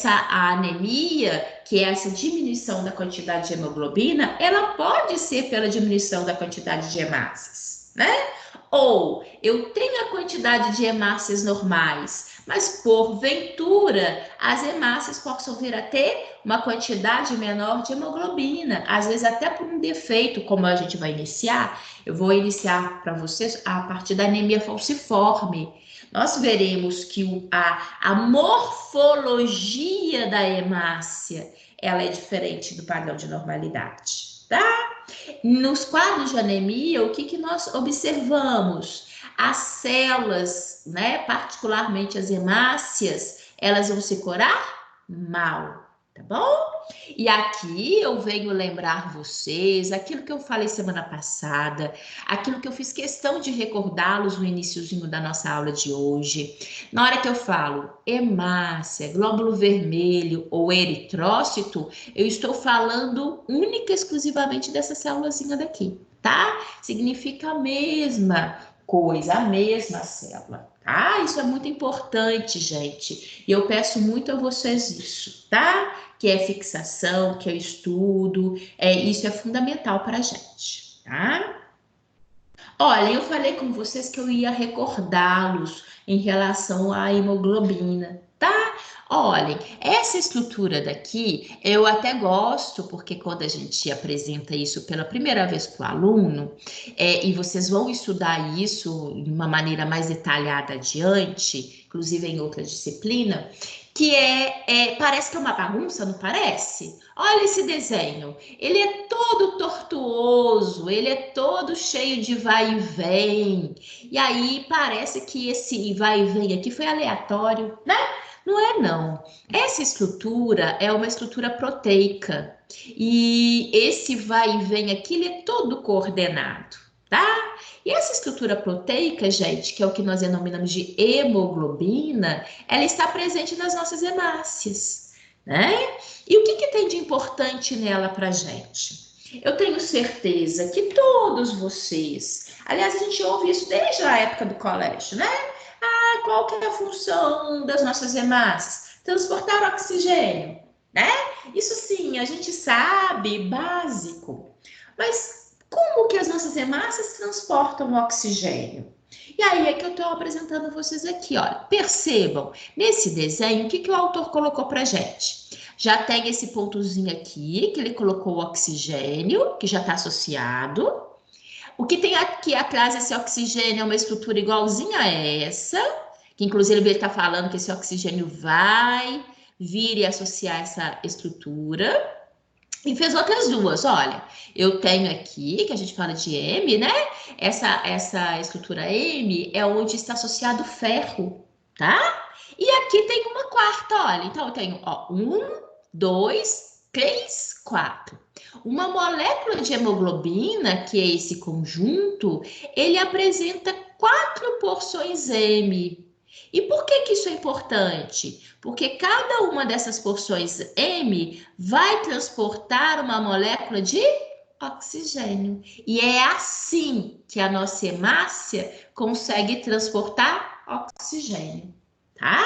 a anemia, que é essa diminuição da quantidade de hemoglobina, ela pode ser pela diminuição da quantidade de hemácias, né? Ou eu tenho a quantidade de hemácias normais, mas porventura as hemácias possam vir a ter uma quantidade menor de hemoglobina, às vezes até por um defeito, como a gente vai iniciar. Eu vou iniciar para vocês a partir da anemia falciforme. Nós veremos que a morfologia da hemácia, ela é diferente do padrão de normalidade, tá? Nos quadros de anemia, o que nós observamos? As células, né, particularmente as hemácias, elas vão se corar mal, tá bom? E aqui eu venho lembrar vocês aquilo que eu falei semana passada, aquilo que eu fiz questão de recordá-los no iniciozinho da nossa aula de hoje. Na hora que eu falo hemácia, glóbulo vermelho ou eritrócito, eu estou falando única e exclusivamente dessa célulazinha daqui, tá? Significa a mesma coisa, a mesma célula, tá? Isso é muito importante, gente. E eu peço muito a vocês isso, tá? Que é fixação, que é estudo, isso é fundamental para a gente, tá? Olha, eu falei com vocês que eu ia recordá-los em relação à hemoglobina, tá? Olhem, essa estrutura daqui eu até gosto, porque quando a gente apresenta isso pela primeira vez para o aluno, e vocês vão estudar isso de uma maneira mais detalhada adiante, inclusive em outra disciplina, que parece que é uma bagunça, não parece? Olha esse desenho, ele é todo tortuoso, ele é todo cheio de vai e vem, e aí parece que esse vai e vem aqui foi aleatório, né? Não é, não. Essa estrutura é uma estrutura proteica, e esse vai e vem aqui, ele é todo coordenado, tá? E essa estrutura proteica, gente, que é o que nós denominamos de hemoglobina, ela está presente nas nossas hemácias, né? E o que tem de importante nela para a gente? Eu tenho certeza que todos vocês, aliás, a gente ouve isso desde a época do colégio, né? Ah, qual que é a função das nossas hemácias? Transportar oxigênio, né? Isso sim, a gente sabe, básico. Mas como que as nossas hemácias transportam o oxigênio? E aí é que eu estou apresentando vocês aqui, olha. Percebam, nesse desenho, o que o autor colocou para gente? Já tem esse pontozinho aqui, que ele colocou o oxigênio, que já está associado. O que tem aqui atrás desse oxigênio é uma estrutura igualzinha a essa, que inclusive ele está falando que esse oxigênio vai vir e associar essa estrutura. E fez outras duas, olha, eu tenho aqui, que a gente fala de M, né? Essa estrutura M é onde está associado ferro, tá? E aqui tem uma quarta, olha, então eu tenho, ó, 1, 2, 3, 4. Uma molécula de hemoglobina, que é esse conjunto, ele apresenta 4 porções M. E por que isso é importante? Porque cada uma dessas porções M vai transportar uma molécula de oxigênio. E é assim que a nossa hemácia consegue transportar oxigênio, tá?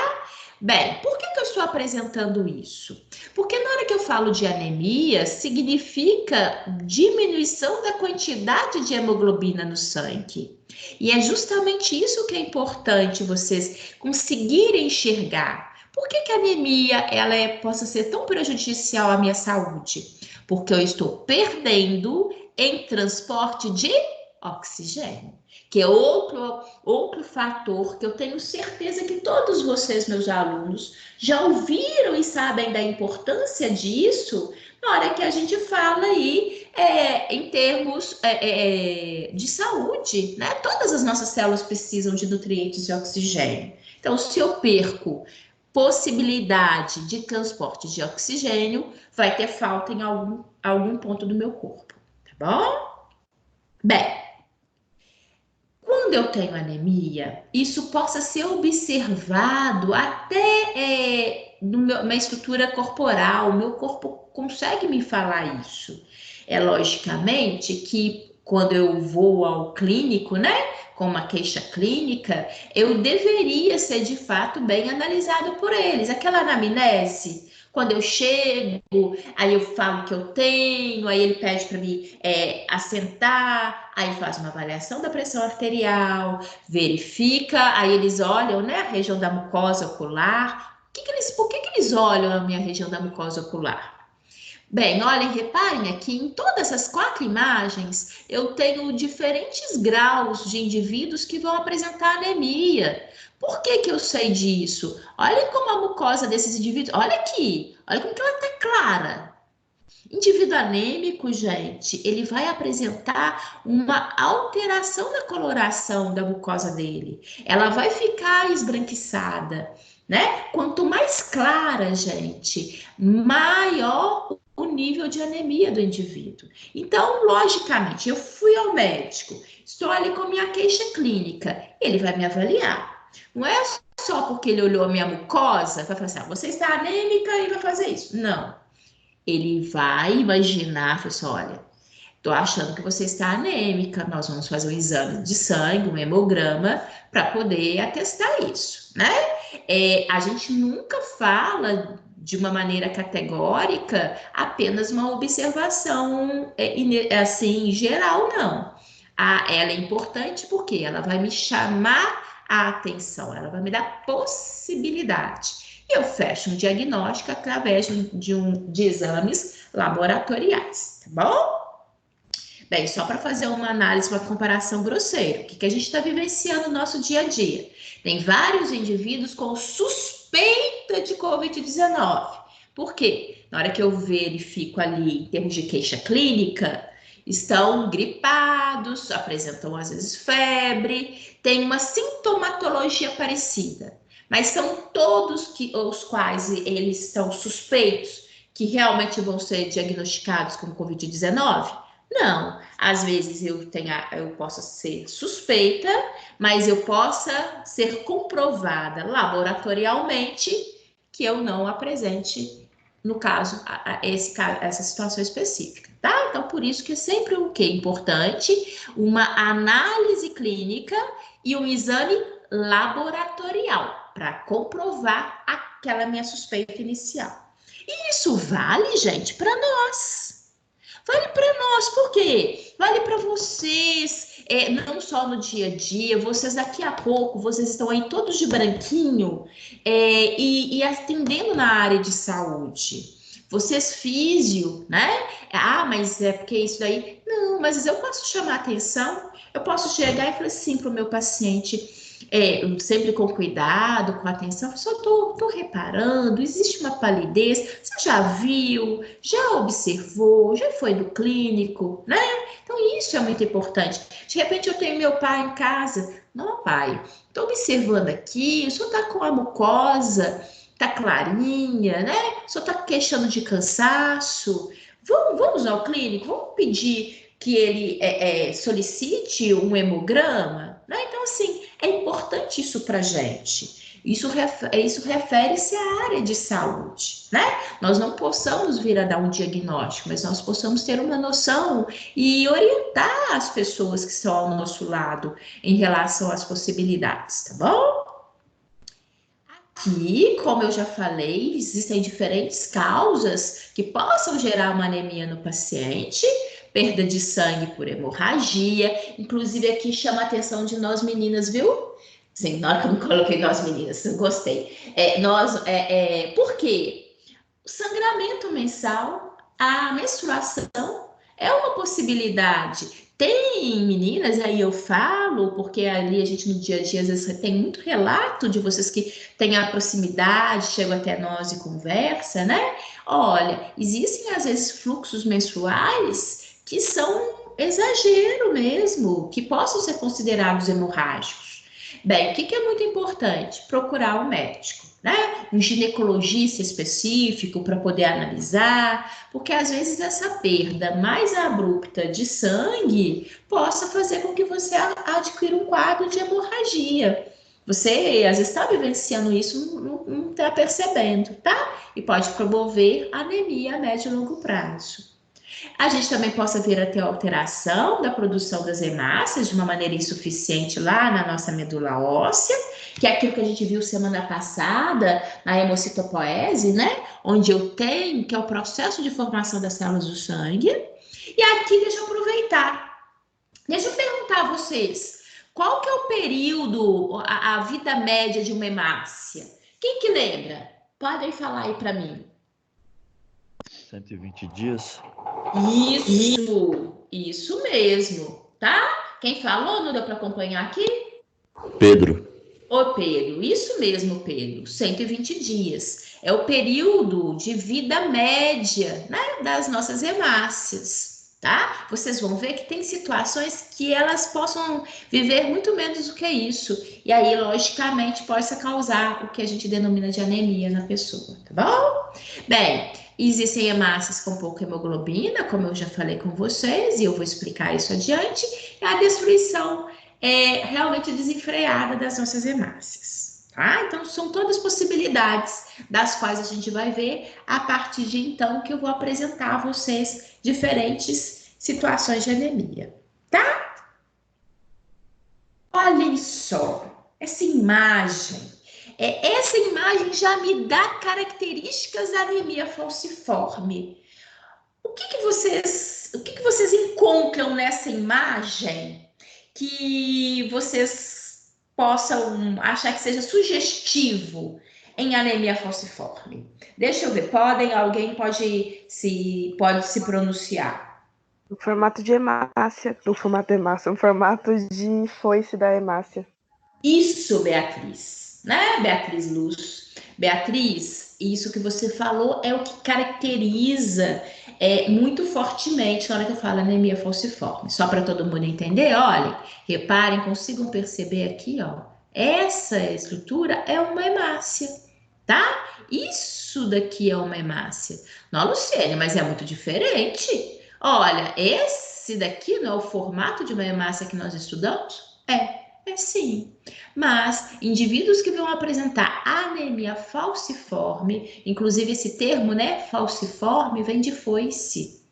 Bem, por que eu estou apresentando isso? Porque na hora que eu falo de anemia, significa diminuição da quantidade de hemoglobina no sangue. E é justamente isso que é importante vocês conseguirem enxergar. Por que a anemia possa ser tão prejudicial à minha saúde? Porque eu estou perdendo em transporte de oxigênio, que é outro fator que eu tenho certeza que todos vocês, meus alunos, já ouviram e sabem da importância disso na hora que a gente fala aí em termos de saúde, né? Todas as nossas células precisam de nutrientes e oxigênio. Então, se eu perco possibilidade de transporte de oxigênio, vai ter falta em algum ponto do meu corpo, tá bom? Bem, quando eu tenho anemia, isso possa ser observado até na estrutura corporal, o meu corpo consegue me falar isso. Logicamente que quando eu vou ao clínico, né, com uma queixa clínica, eu deveria ser de fato bem analisado por eles. Aquela anamnese, quando eu chego, aí eu falo que eu tenho, aí ele pede para mim assentar, aí faz uma avaliação da pressão arterial, verifica, aí eles olham, né, a região da mucosa ocular. Por que eles olham a minha região da mucosa ocular? Bem, olhem, reparem aqui, em todas essas 4 imagens, eu tenho diferentes graus de indivíduos que vão apresentar anemia. Por que eu sei disso? Olhem como a mucosa desses indivíduos, olha aqui, olha como que ela está clara. Indivíduo anêmico, gente, ele vai apresentar uma alteração na coloração da mucosa dele. Ela vai ficar esbranquiçada, né? Quanto mais clara, gente, maior o nível de anemia do indivíduo. Então, logicamente, eu fui ao médico, estou ali com minha queixa clínica, ele vai me avaliar. Não é só porque ele olhou a minha mucosa, vai falar assim, você está anêmica e vai fazer isso. Não. Ele vai imaginar, olha, Estou achando que você está anêmica, nós vamos fazer um exame de sangue, um hemograma, para poder atestar isso, né? A gente nunca fala de uma maneira categórica apenas uma observação assim, geral, não. Ela é importante porque ela vai me chamar a atenção, ela vai me dar possibilidade. E eu fecho um diagnóstico através de exames laboratoriais, tá bom? Bem, só para fazer uma análise, uma comparação grosseira, o que a gente está vivenciando no nosso dia a dia? Tem vários indivíduos com suspeita de Covid-19. Por quê? Na hora que eu verifico ali, em termos de queixa clínica, estão gripados, apresentam às vezes febre, tem uma sintomatologia parecida, mas são todos os quais eles estão suspeitos que realmente vão ser diagnosticados com Covid-19? Não, às vezes eu possa ser suspeita, mas eu possa ser comprovada laboratorialmente que eu não apresente, no caso, essa situação específica, tá? Então, por isso que é sempre o que é importante, uma análise clínica e um exame laboratorial para comprovar aquela minha suspeita inicial. E isso vale, gente, para nós. Vale para nós, por quê? Vale para vocês, não só no dia a dia, vocês daqui a pouco, vocês estão aí todos de branquinho e atendendo na área de saúde. Vocês físio, né? Mas é porque isso daí... Não, mas eu posso chamar atenção, eu posso chegar e falar assim para o meu paciente... sempre com cuidado, com atenção, só tô reparando, existe uma palidez, você já viu, já observou, já foi no clínico, né? Então isso é muito importante. De repente eu tenho meu pai em casa, não, pai, tô observando aqui, o senhor tá com a mucosa, tá clarinha, né? O senhor tá queixando de cansaço, vamos ao clínico, vamos pedir que ele solicite um hemograma, né? Então assim, é importante isso para a gente. Isso refere-se à área de saúde, né? Nós não possamos vir a dar um diagnóstico, mas nós possamos ter uma noção e orientar as pessoas que estão ao nosso lado em relação às possibilidades, tá bom? Aqui, como eu já falei, existem diferentes causas que possam gerar uma anemia no paciente, perda de sangue por hemorragia, inclusive aqui chama a atenção de nós meninas, viu? Sim, na hora que eu me coloquei nós meninas, eu gostei. Por quê? O sangramento mensal, a menstruação é uma possibilidade. Tem meninas, aí eu falo, porque ali a gente no dia a dia, às vezes tem muito relato de vocês que têm a proximidade, chegam até nós e conversa, né? Olha, existem às vezes fluxos menstruais que são exagero mesmo, que possam ser considerados hemorrágicos. Bem, o que é muito importante? Procurar um médico, né? Um ginecologista específico para poder analisar, porque às vezes essa perda mais abrupta de sangue possa fazer com que você adquira um quadro de hemorragia. Você às vezes está vivenciando isso, não está percebendo, tá? E pode promover anemia a médio e longo prazo. A gente também possa vir a ter alteração da produção das hemácias de uma maneira insuficiente lá na nossa medula óssea, que é aquilo que a gente viu semana passada na hemocitopoese, né? Onde eu tenho, que é o processo de formação das células do sangue. E aqui, deixa eu aproveitar. Deixa eu perguntar a vocês, qual que é o período, a vida média de uma hemácia? Quem que lembra? Podem falar aí para mim.
120 dias.
Isso mesmo, tá? Quem falou, não deu para acompanhar aqui?
Pedro.
Ô, Pedro, isso mesmo, Pedro, 120 dias. É o período de vida média, né, das nossas hemácias, tá? Vocês vão ver que tem situações que elas possam viver muito menos do que isso. E aí, logicamente, possa causar o que a gente denomina de anemia na pessoa, tá bom? Bem, existem hemácias com pouca hemoglobina, como eu já falei com vocês, e eu vou explicar isso adiante. É a destruição realmente desenfreada das nossas hemácias, tá? Então, são todas possibilidades das quais a gente vai ver a partir de então que eu vou apresentar a vocês diferentes situações de anemia, tá? Olhem só, essa imagem já me dá características da anemia falciforme. O que vocês encontram nessa imagem que vocês possam achar que seja sugestivo em anemia falciforme? Deixa eu ver, alguém pode se pronunciar.
O formato de hemácia, o formato de foice da hemácia.
Isso, Beatriz, né? Beatriz Luz. Beatriz, isso que você falou é o que caracteriza muito fortemente na hora que eu falo anemia falciforme. Só para todo mundo entender, olhem, reparem, consigam perceber aqui, ó, essa estrutura é uma hemácia, tá? Isso daqui é uma hemácia. Não, Luciene, mas é muito diferente. Olha, esse daqui não é o formato de uma hemácia que nós estudamos? É sim. Mas indivíduos que vão apresentar anemia falciforme, inclusive esse termo, né, falciforme, vem de foice,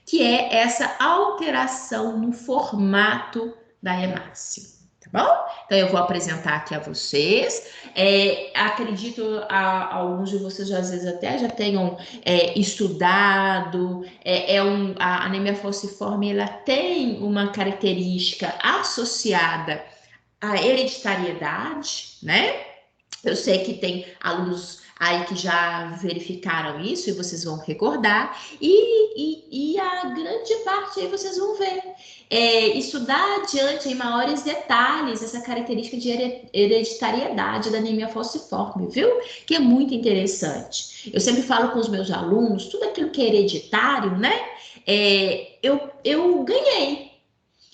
que é essa alteração no formato da hemácia, tá bom? Então eu vou apresentar aqui a vocês. Acredito alguns de vocês às vezes até já tenham estudado. A anemia falciforme, ela tem uma característica associada à hereditariedade, né? Eu sei que tem alunos aí que já verificaram isso e vocês vão recordar, e a grande parte aí vocês vão ver. Estudar adiante em maiores detalhes essa característica de hereditariedade da anemia falciforme, viu? Que é muito interessante. Eu sempre falo com os meus alunos, tudo aquilo que é hereditário, né? Eu ganhei.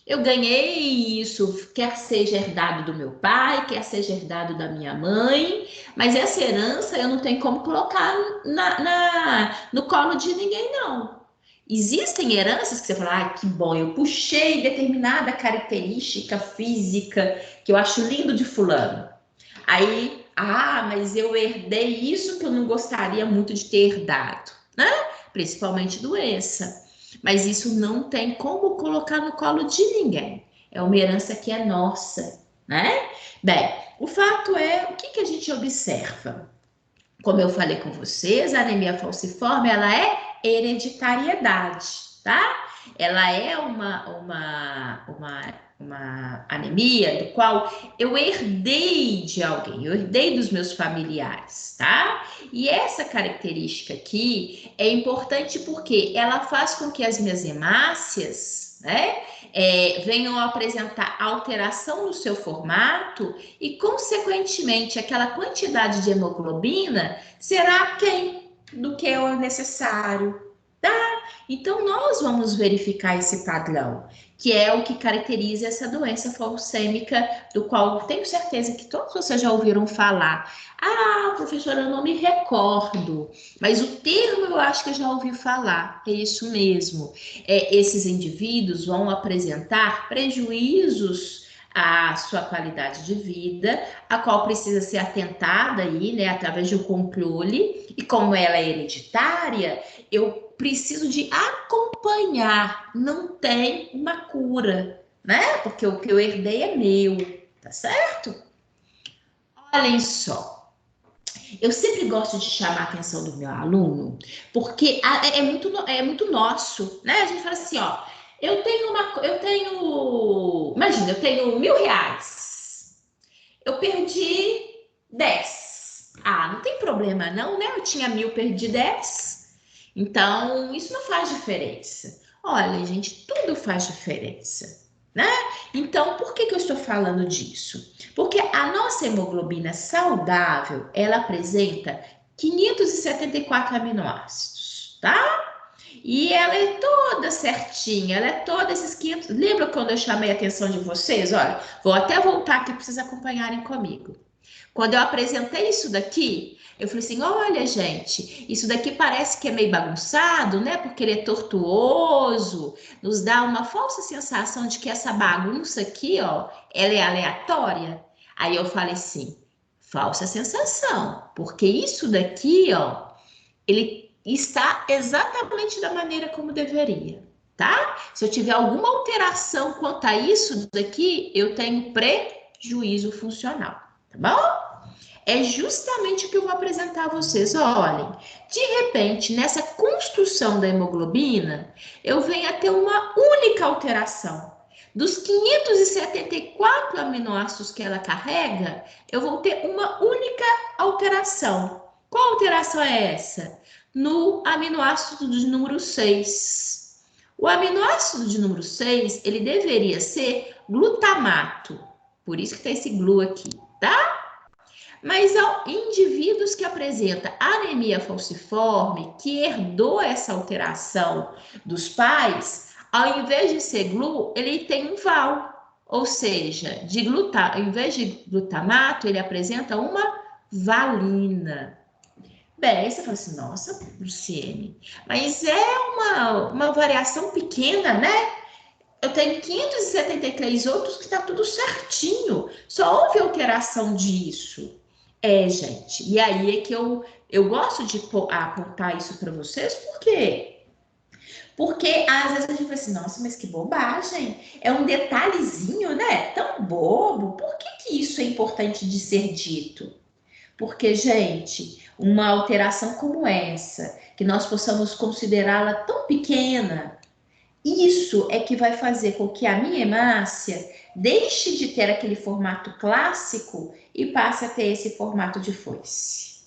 Eu ganhei isso, quer seja herdado do meu pai, quer seja herdado da minha mãe, mas essa herança eu não tenho como colocar no colo de ninguém, não. Existem heranças que você fala, que bom, eu puxei determinada característica física que eu acho lindo de fulano. Aí, mas eu herdei isso que eu não gostaria muito de ter herdado, né? Principalmente doença. Mas isso não tem como colocar no colo de ninguém. É uma herança que é nossa, né? Bem, o fato é, o que a gente observa? Como eu falei com vocês, a anemia falciforme, ela é hereditariedade, tá? Ela é uma anemia do qual eu herdei de alguém, eu herdei dos meus familiares, tá? E essa característica aqui é importante porque ela faz com que as minhas hemácias, né, venham a apresentar alteração no seu formato e, consequentemente, aquela quantidade de hemoglobina será aquém do que é necessário, tá? Então, nós vamos verificar esse padrão, que é o que caracteriza essa doença falcêmica, do qual tenho certeza que todos vocês já ouviram falar. Professora, eu não me recordo, mas o termo eu acho que eu já ouvi falar, é isso mesmo. Esses indivíduos vão apresentar prejuízos à sua qualidade de vida, a qual precisa ser atentada aí, né, através de um controle, e como ela é hereditária, eu preciso de acompanhar, não tem uma cura, né? Porque o que eu herdei é meu, tá certo? Olhem só, eu sempre gosto de chamar a atenção do meu aluno, porque é muito nosso, né? A gente fala assim, ó, imagina, eu tenho R$1.000, eu perdi 10. Não tem problema não, né? Eu tinha 1.000, perdi 10. Então, isso não faz diferença. Olha, gente, tudo faz diferença, né? Então, por que eu estou falando disso? Porque a nossa hemoglobina saudável, ela apresenta 574 aminoácidos, tá? E ela é toda certinha, ela é toda esses 500... Lembra quando eu chamei a atenção de vocês? Olha, vou até voltar aqui para vocês acompanharem comigo. Quando eu apresentei isso daqui, eu falei assim, olha, gente, isso daqui parece que é meio bagunçado, né? Porque ele é tortuoso, nos dá uma falsa sensação de que essa bagunça aqui, ó, ela é aleatória. Aí eu falei assim, falsa sensação, porque isso daqui, ó, ele está exatamente da maneira como deveria, tá? Se eu tiver alguma alteração quanto a isso daqui, eu tenho prejuízo funcional, tá bom? É justamente o que eu vou apresentar a vocês. Olhem, de repente, nessa construção da hemoglobina, eu venho a ter uma única alteração. Dos 574 aminoácidos que ela carrega, eu vou ter uma única alteração. Qual alteração é essa? No aminoácido de número 6. O aminoácido de número 6, ele deveria ser glutamato. Por isso que tem esse glu aqui, tá? Mas indivíduos que apresentam anemia falciforme, que herdou essa alteração dos pais, ao invés de ser glu, ele tem um val. Ou seja, ao invés de glutamato, ele apresenta uma valina. Bem, aí você fala assim, nossa, Luciene, mas é uma variação pequena, né? Eu tenho 573 outros que está tudo certinho. Só houve alteração disso. Gente, e aí é que eu gosto de apontar isso para vocês, por quê? Porque às vezes a gente fala assim, nossa, mas que bobagem, é um detalhezinho, né? Tão bobo, por que isso é importante de ser dito? Porque, gente, uma alteração como essa, que nós possamos considerá-la tão pequena, isso é que vai fazer com que a minha hemácia deixe de ter aquele formato clássico e passe a ter esse formato de foice.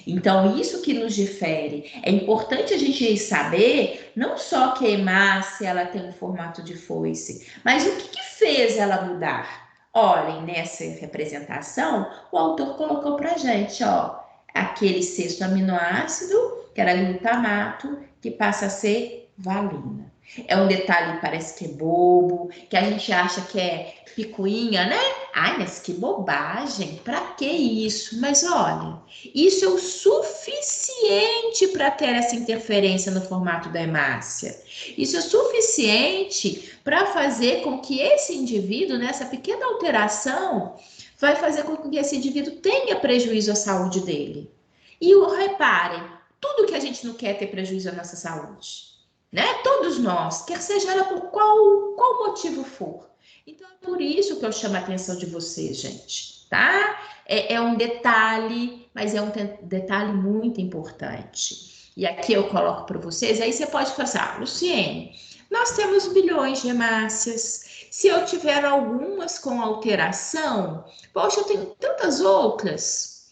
Então, isso que nos difere. É importante a gente saber, não só que a hemácia ela tem um formato de foice, mas o que fez ela mudar? Olhem, nessa representação, o autor colocou pra gente, ó, aquele sexto aminoácido, que era glutamato, que passa a ser valina. É um detalhe, parece que é bobo, que a gente acha que é picuinha, né? Ai, mas que bobagem, pra que isso? Mas olha, isso é o suficiente para ter essa interferência no formato da hemácia. Isso é suficiente para fazer com que esse indivíduo, nessa pequena alteração, vai fazer com que esse indivíduo tenha prejuízo à saúde dele. E reparem, tudo que a gente não quer é ter prejuízo à nossa saúde. Né? Todos nós, quer seja ela por qual motivo for. Então, é por isso que eu chamo a atenção de vocês, gente, tá? É um detalhe, mas é um detalhe muito importante. E aqui eu coloco para vocês, aí você pode pensar, Luciene, nós temos bilhões de hemácias, se eu tiver algumas com alteração, poxa, eu tenho tantas outras.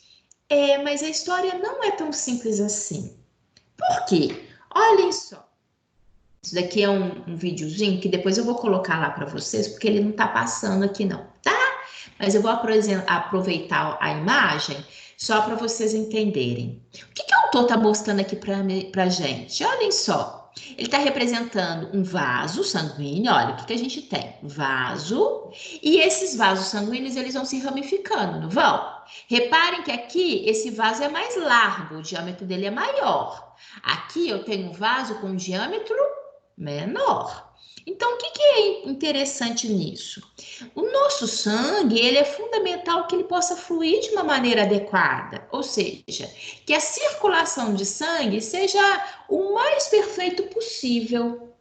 Mas a história não é tão simples assim. Por quê? Olhem só. Isso daqui é um videozinho que depois eu vou colocar lá para vocês, porque ele não está passando aqui não, tá? Mas eu vou aproveitar a imagem só para vocês entenderem. O que o autor está mostrando aqui para gente? Olhem só. Ele está representando um vaso sanguíneo, olha, o que a gente tem? Vaso, e esses vasos sanguíneos, eles vão se ramificando, não vão? Reparem que aqui, esse vaso é mais largo, o diâmetro dele é maior. Aqui eu tenho um vaso com diâmetro menor. Então, o que é interessante nisso? O nosso sangue, ele é fundamental que ele possa fluir de uma maneira adequada, ou seja, que a circulação de sangue seja o mais perfeito possível.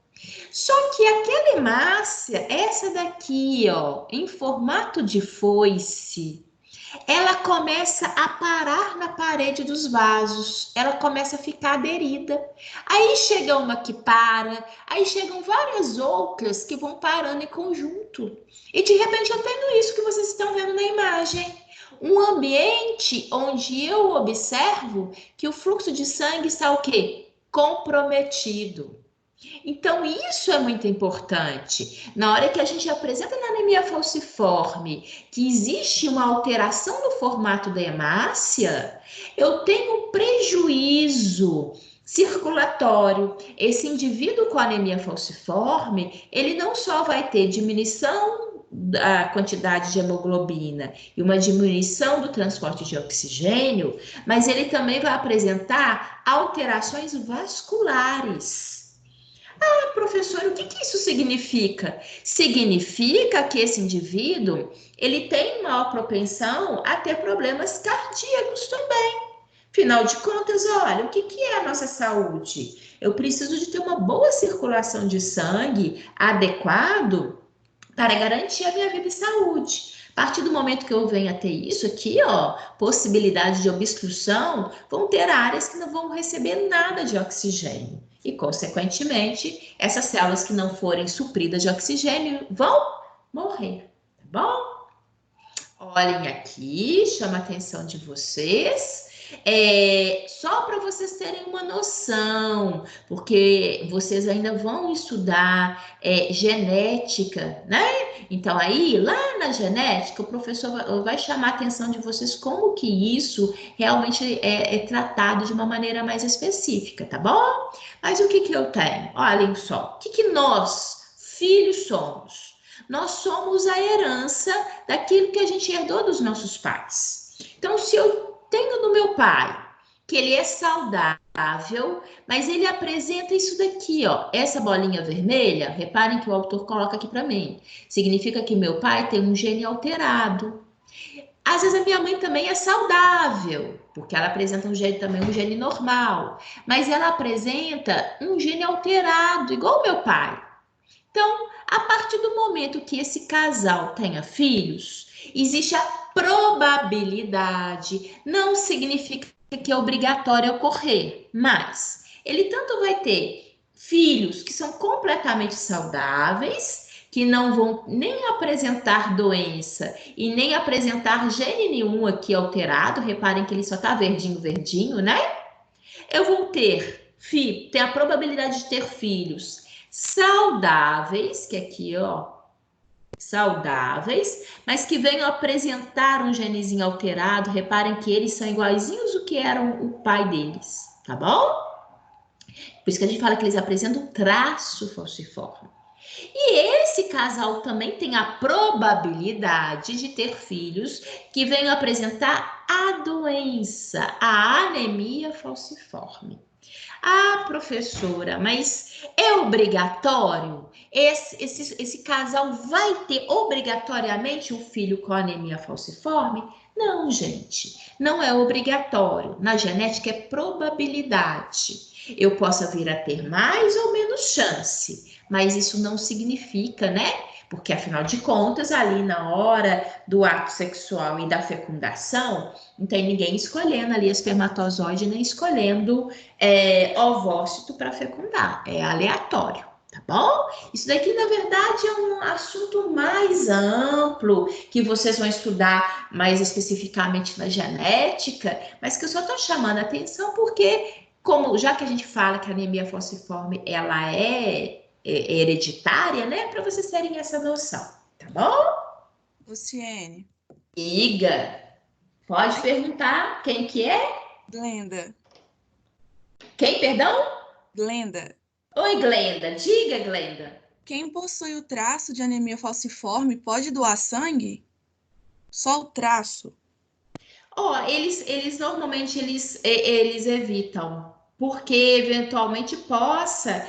Só que aquela hemácia, essa daqui, ó, em formato de foice, ela começa a parar na parede dos vasos, ela começa a ficar aderida. Aí chega uma que para, aí chegam várias outras que vão parando em conjunto. E de repente eu tenho isso que vocês estão vendo na imagem. Um ambiente onde eu observo que o fluxo de sangue está o quê? Comprometido. Então, isso é muito importante. Na hora que a gente apresenta na anemia falciforme que existe uma alteração no formato da hemácia, eu tenho um prejuízo circulatório. Esse indivíduo com anemia falciforme, ele não só vai ter diminuição da quantidade de hemoglobina e uma diminuição do transporte de oxigênio, mas ele também vai apresentar alterações vasculares. Ah, professor, o que isso significa? Significa que esse indivíduo, ele tem maior propensão a ter problemas cardíacos também. Afinal de contas, olha, o que é a nossa saúde? Eu preciso de ter uma boa circulação de sangue adequado para garantir a minha vida e saúde. A partir do momento que eu venho a ter isso aqui, ó, possibilidade de obstrução, vão ter áreas que não vão receber nada de oxigênio. E, consequentemente, essas células que não forem supridas de oxigênio vão morrer, tá bom? Olhem aqui, chama a atenção de vocês. Só para vocês terem uma noção, porque vocês ainda vão estudar genética, né? Então, aí, lá na genética, o professor vai chamar a atenção de vocês como que isso realmente é tratado de uma maneira mais específica, tá bom? Mas o que eu tenho? Olhem só, o que nós, filhos, somos? Nós somos a herança daquilo que a gente herdou dos nossos pais. Então, se eu tenho no meu pai que ele é saudável, mas ele apresenta isso daqui, ó, essa bolinha vermelha, reparem que o autor coloca aqui para mim, significa que meu pai tem um gene alterado. Às vezes a minha mãe também é saudável, porque ela apresenta um gene normal, mas ela apresenta um gene alterado, igual o meu pai. Então, a partir do momento que esse casal tenha filhos, existe a probabilidade, não significa que é obrigatório ocorrer, mas ele tanto vai ter filhos que são completamente saudáveis, que não vão nem apresentar doença e nem apresentar gene nenhum aqui alterado, reparem que ele só tá verdinho, né? Eu vou ter a probabilidade de ter filhos saudáveis, que aqui, ó, saudáveis, mas que venham apresentar um genezinho alterado. Reparem que eles são iguaizinhos do que eram o pai deles, tá bom? Por isso que a gente fala que eles apresentam traço falciforme. E esse casal também tem a probabilidade de ter filhos que venham apresentar a doença, a anemia falciforme. Ah, professora, mas é obrigatório? Esse casal vai ter obrigatoriamente um filho com anemia falciforme? Não, gente, não é obrigatório. Na genética é probabilidade. Eu possa vir a ter mais ou menos chance, mas isso não significa, né? Porque, afinal de contas, ali na hora do ato sexual e da fecundação, não tem ninguém escolhendo ali espermatozoide, nem escolhendo ovócito para fecundar. É aleatório, tá bom? Isso daqui, na verdade, é um assunto mais amplo, que vocês vão estudar mais especificamente na genética, mas que eu só estou chamando a atenção porque, já que a gente fala que a anemia falciforme, ela é hereditária, né? Para vocês terem essa noção, tá bom?
Luciene.
Iga, pode perguntar quem que é?
Glenda.
Quem, perdão?
Glenda.
Oi, Glenda. Diga, Glenda.
Quem possui o traço de anemia falciforme pode doar sangue? Só o traço?
Eles normalmente eles evitam, porque eventualmente possa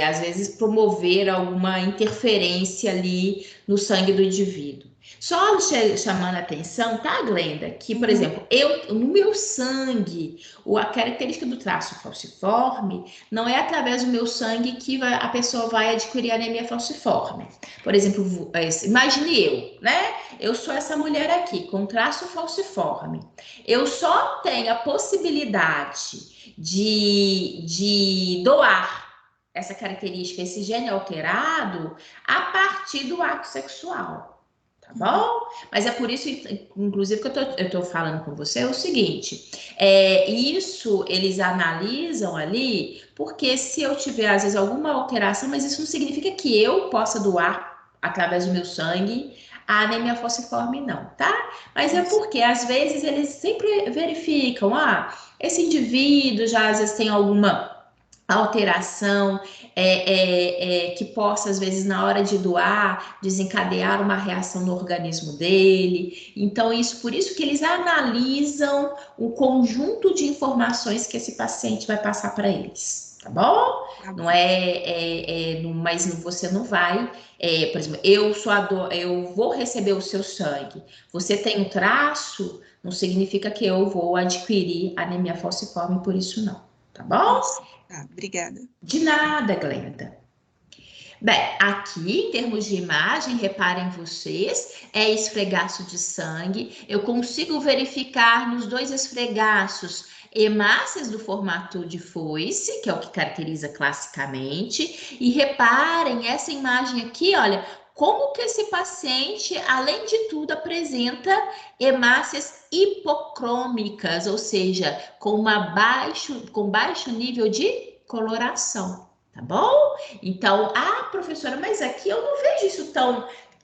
às vezes promover alguma interferência ali no sangue do indivíduo. Só chamando a atenção, tá, Glenda? Que, por exemplo, no meu sangue, a característica do traço falciforme não é através do meu sangue que a pessoa vai adquirir anemia falciforme. Por exemplo, imagine eu, né? Eu sou essa mulher aqui, com traço falciforme. Eu só tenho a possibilidade de doar essa característica, esse gene alterado, a partir do ato sexual. Tá bom? Mas é por isso, inclusive, que eu tô falando com você, é o seguinte, isso eles analisam ali, porque se eu tiver, às vezes, alguma alteração, mas isso não significa que eu possa doar, através do meu sangue, a anemia falciforme, não, tá? Mas é porque, às vezes, eles sempre verificam, esse indivíduo já, às vezes, tem alguma alteração que possa, às vezes, na hora de doar, desencadear uma reação no organismo dele. Então, por isso que eles analisam o conjunto de informações que esse paciente vai passar para eles, tá bom? Não mas você não vai, por exemplo, eu vou receber o seu sangue, você tem um traço, Não significa que eu vou adquirir anemia falciforme por isso, não. Tá bom?
Tá, obrigada.
De nada, Glenda. Bem, aqui, em termos de imagem, reparem vocês, é esfregaço de sangue. Eu consigo verificar nos 2 esfregaços hemácias do formato de foice, que é o que caracteriza classicamente. E reparem essa imagem aqui, olha, como que esse paciente, além de tudo, apresenta hemácias hipocrômicas, ou seja, com baixo nível de coloração, tá bom? Então, professora, mas aqui eu não vejo isso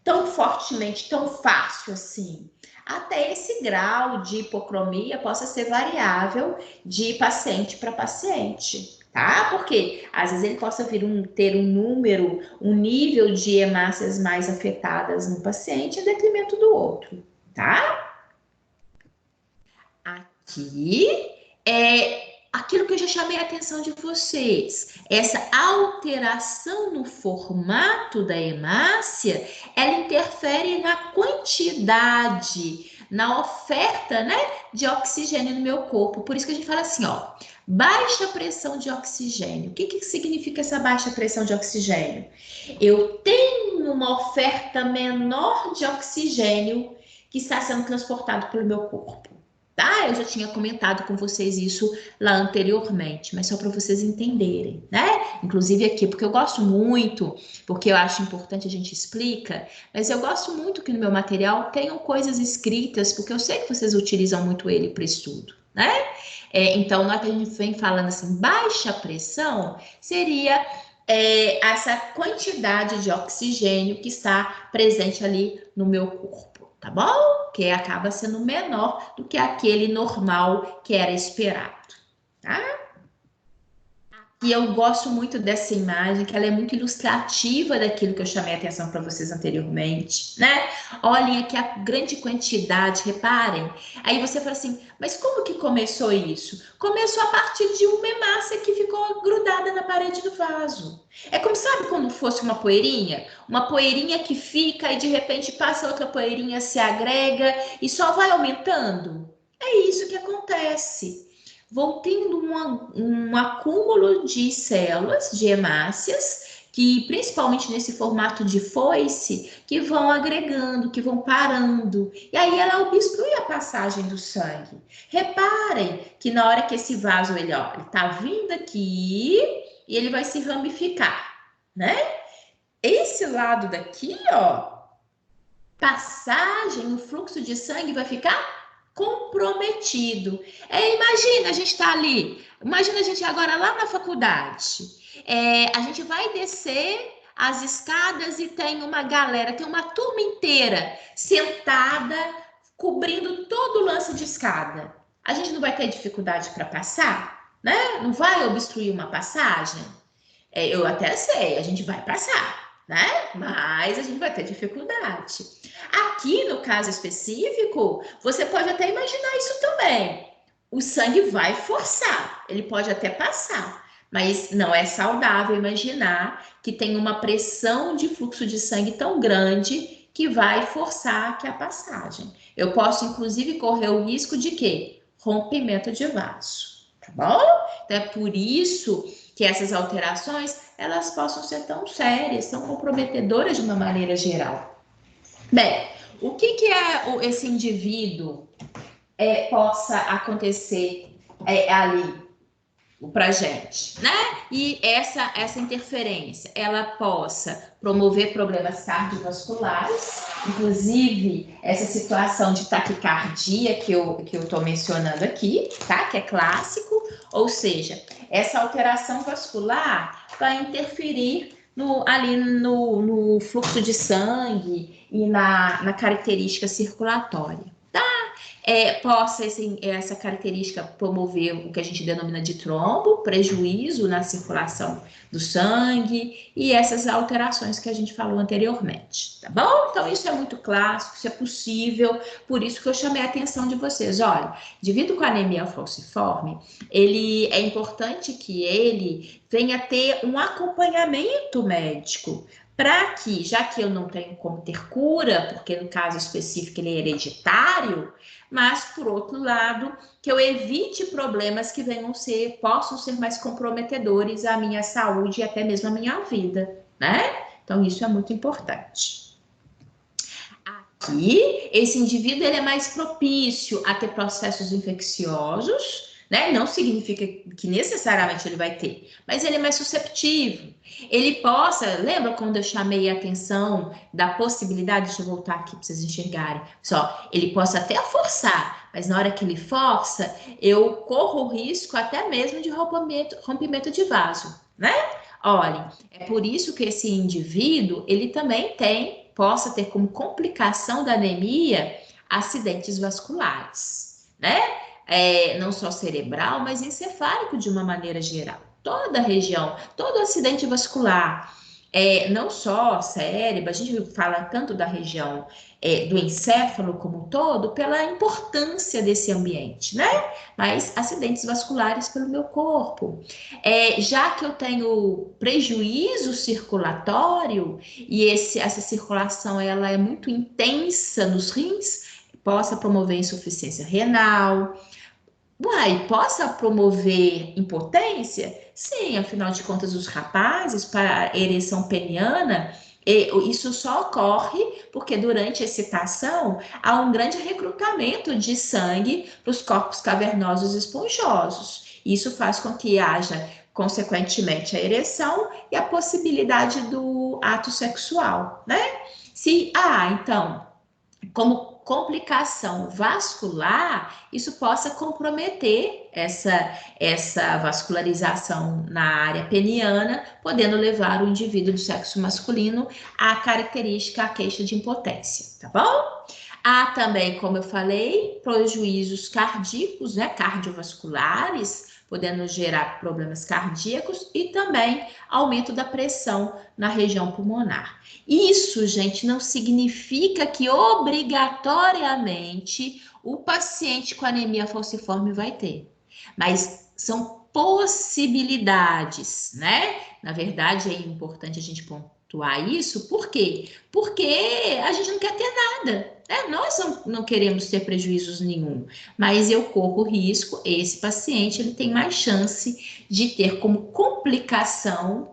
tão fortemente, tão fácil assim. Até esse grau de hipocromia possa ser variável de paciente para paciente, tá? Porque às vezes ele possa ter um nível de hemácias mais afetadas no paciente em detrimento do outro, tá? Aqui é aquilo que eu já chamei a atenção de vocês, essa alteração no formato da hemácia, ela interfere na quantidade, na oferta, né, de oxigênio no meu corpo. Por isso que a gente fala assim, ó, baixa pressão de oxigênio. O que significa essa baixa pressão de oxigênio? Eu tenho uma oferta menor de oxigênio que está sendo transportado pelo meu corpo. Tá? Eu já tinha comentado com vocês isso lá anteriormente, mas só para vocês entenderem, né? Inclusive aqui, porque eu gosto muito, porque eu acho importante a gente explica, mas eu gosto muito que no meu material tenham coisas escritas, porque eu sei que vocês utilizam muito ele para estudo, né? Então, na hora que a gente vem falando assim, baixa pressão, seria essa quantidade de oxigênio que está presente ali no meu corpo. Tá bom? Que acaba sendo menor do que aquele normal que era esperado, tá? E eu gosto muito dessa imagem, que ela é muito ilustrativa daquilo que eu chamei a atenção para vocês anteriormente, né? Olhem aqui a grande quantidade, reparem. Aí você fala assim, mas como que começou isso? Começou a partir de uma hemácia que ficou grudada na parede do vaso. É como, sabe quando fosse uma poeirinha? Uma poeirinha que fica e de repente passa outra poeirinha, se agrega e só vai aumentando? É isso que acontece. Vou tendo um acúmulo de células, de hemácias, que principalmente nesse formato de foice, que vão agregando, que vão parando. E aí ela obstrui a passagem do sangue. Reparem que na hora que esse vaso, ele tá vindo aqui e ele vai se ramificar, né? Esse lado daqui, passagem, o fluxo de sangue vai ficar comprometido. Imagina, a gente está ali, imagina a gente agora lá na faculdade, a gente vai descer as escadas e tem uma galera, tem uma turma inteira sentada, cobrindo todo o lance de escada. A gente não vai ter dificuldade para passar, né? Não vai obstruir uma passagem? Eu até sei, a gente vai passar, né? Mas a gente vai ter dificuldade. Aqui, no caso específico, você pode até imaginar isso também. O sangue vai forçar, ele pode até passar, mas não é saudável imaginar que tem uma pressão de fluxo de sangue tão grande que vai forçar aqui a passagem. Eu posso, inclusive, correr o risco de quê? Rompimento de vaso, tá bom? Então, é por isso que essas alterações, elas possam ser tão sérias, tão comprometedoras de uma maneira geral. Bem, o que esse indivíduo possa acontecer ali para a gente, né? E essa interferência, ela possa promover problemas cardiovasculares, inclusive essa situação de taquicardia que eu estou mencionando aqui, tá? Que é clássico, ou seja, essa alteração vascular vai interferir ali no fluxo de sangue e na característica circulatória, tá? Possa essa característica promover o que a gente denomina de trombo, prejuízo na circulação do sangue e essas alterações que a gente falou anteriormente, tá bom? Então, isso é muito clássico, isso é possível, por isso que eu chamei a atenção de vocês. Olha, devido com a anemia falciforme, é importante que ele venha ter um acompanhamento médico para que, já que eu não tenho como ter cura, porque no caso específico ele é hereditário, mas, por outro lado, que eu evite problemas que possam ser mais comprometedores à minha saúde e até mesmo à minha vida, né? Então, isso é muito importante. Aqui, esse indivíduo ele é mais propício a ter processos infecciosos, né? Não significa que necessariamente ele vai ter, mas ele é mais susceptível. Ele lembra quando eu chamei a atenção da possibilidade, deixa eu voltar aqui para vocês enxergarem, ele possa até forçar, mas na hora que ele força, eu corro o risco até mesmo de rompimento de vaso, né? Olhem, é por isso que esse indivíduo, ele também possa ter como complicação da anemia acidentes vasculares, né? Não só cerebral, mas encefálico de uma maneira geral. Toda a região, todo acidente vascular, não só cérebro, a gente fala tanto da região do encéfalo como um todo, pela importância desse ambiente, né? Mas acidentes vasculares pelo meu corpo. Já que eu tenho prejuízo circulatório e essa circulação ela é muito intensa nos rins, possa promover insuficiência renal, possa promover impotência? Sim, afinal de contas, os rapazes, para a ereção peniana, isso só ocorre porque durante a excitação há um grande recrutamento de sangue para os corpos cavernosos e esponjosos. Isso faz com que haja, consequentemente, a ereção e a possibilidade do ato sexual, né? Então, como complicação vascular, isso possa comprometer essa vascularização na área peniana, podendo levar o indivíduo do sexo masculino à queixa de impotência, tá bom? Há também, como eu falei, prejuízos cardíacos, né, cardiovasculares, podendo gerar problemas cardíacos e também aumento da pressão na região pulmonar. Isso, gente, não significa que obrigatoriamente o paciente com anemia falciforme vai ter, mas são possibilidades, né? Na verdade, é importante a gente pontuar isso, por quê? Porque a gente não quer ter nada, né? Nós não queremos ter prejuízos nenhum, mas eu corro risco, esse paciente ele tem mais chance de ter como complicação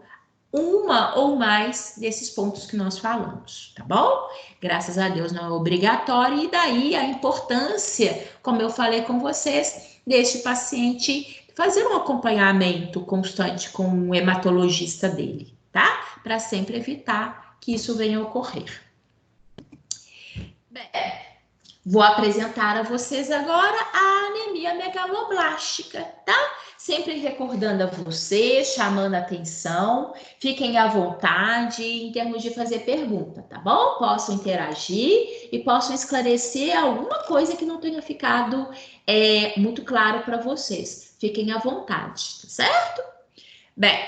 uma ou mais desses pontos que nós falamos, tá bom? Graças a Deus não é obrigatório, e daí a importância, como eu falei com vocês, deste paciente fazer um acompanhamento constante com o hematologista dele, tá? Para sempre evitar que isso venha a ocorrer. Bem, vou apresentar a vocês agora a anemia megaloblástica, tá? Sempre recordando a vocês, chamando a atenção, fiquem à vontade em termos de fazer pergunta, tá bom? Possam interagir e possam esclarecer alguma coisa que não tenha ficado muito claro para vocês. Fiquem à vontade, tá certo? Bem,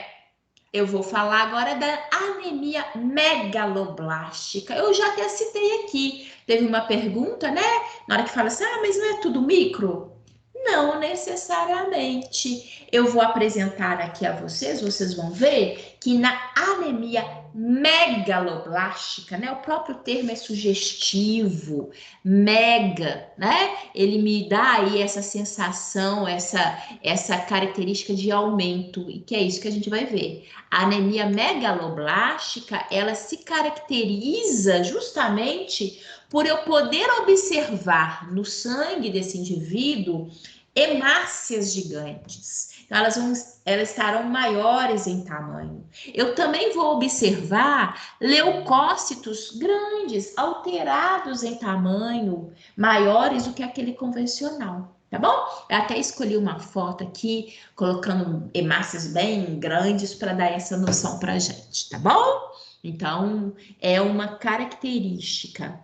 eu vou falar agora da anemia megaloblástica. Eu já até citei aqui, teve uma pergunta, né? Na hora que fala assim, mas não é tudo micro? Não necessariamente. Eu vou apresentar aqui a vocês, vocês vão ver que na anemia megaloblástica, né? O próprio termo é sugestivo, mega, né? Ele me dá aí essa sensação, essa característica de aumento, e que é isso que a gente vai ver. A anemia megaloblástica, ela se caracteriza justamente por eu poder observar no sangue desse indivíduo hemácias gigantes. Então, elas estarão maiores em tamanho. Eu também vou observar leucócitos grandes, alterados em tamanho, maiores do que aquele convencional, tá bom? Eu até escolhi uma foto aqui, colocando hemácias bem grandes para dar essa noção para a gente, tá bom? Então, é uma característica.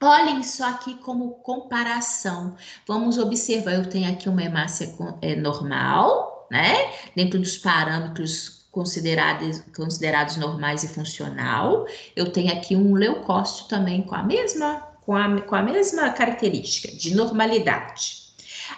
Olhem só aqui como comparação. Vamos observar, eu tenho aqui uma hemácia normal, né? Dentro dos parâmetros considerados normais e funcional. Eu tenho aqui um leucócito também com a mesma característica de normalidade.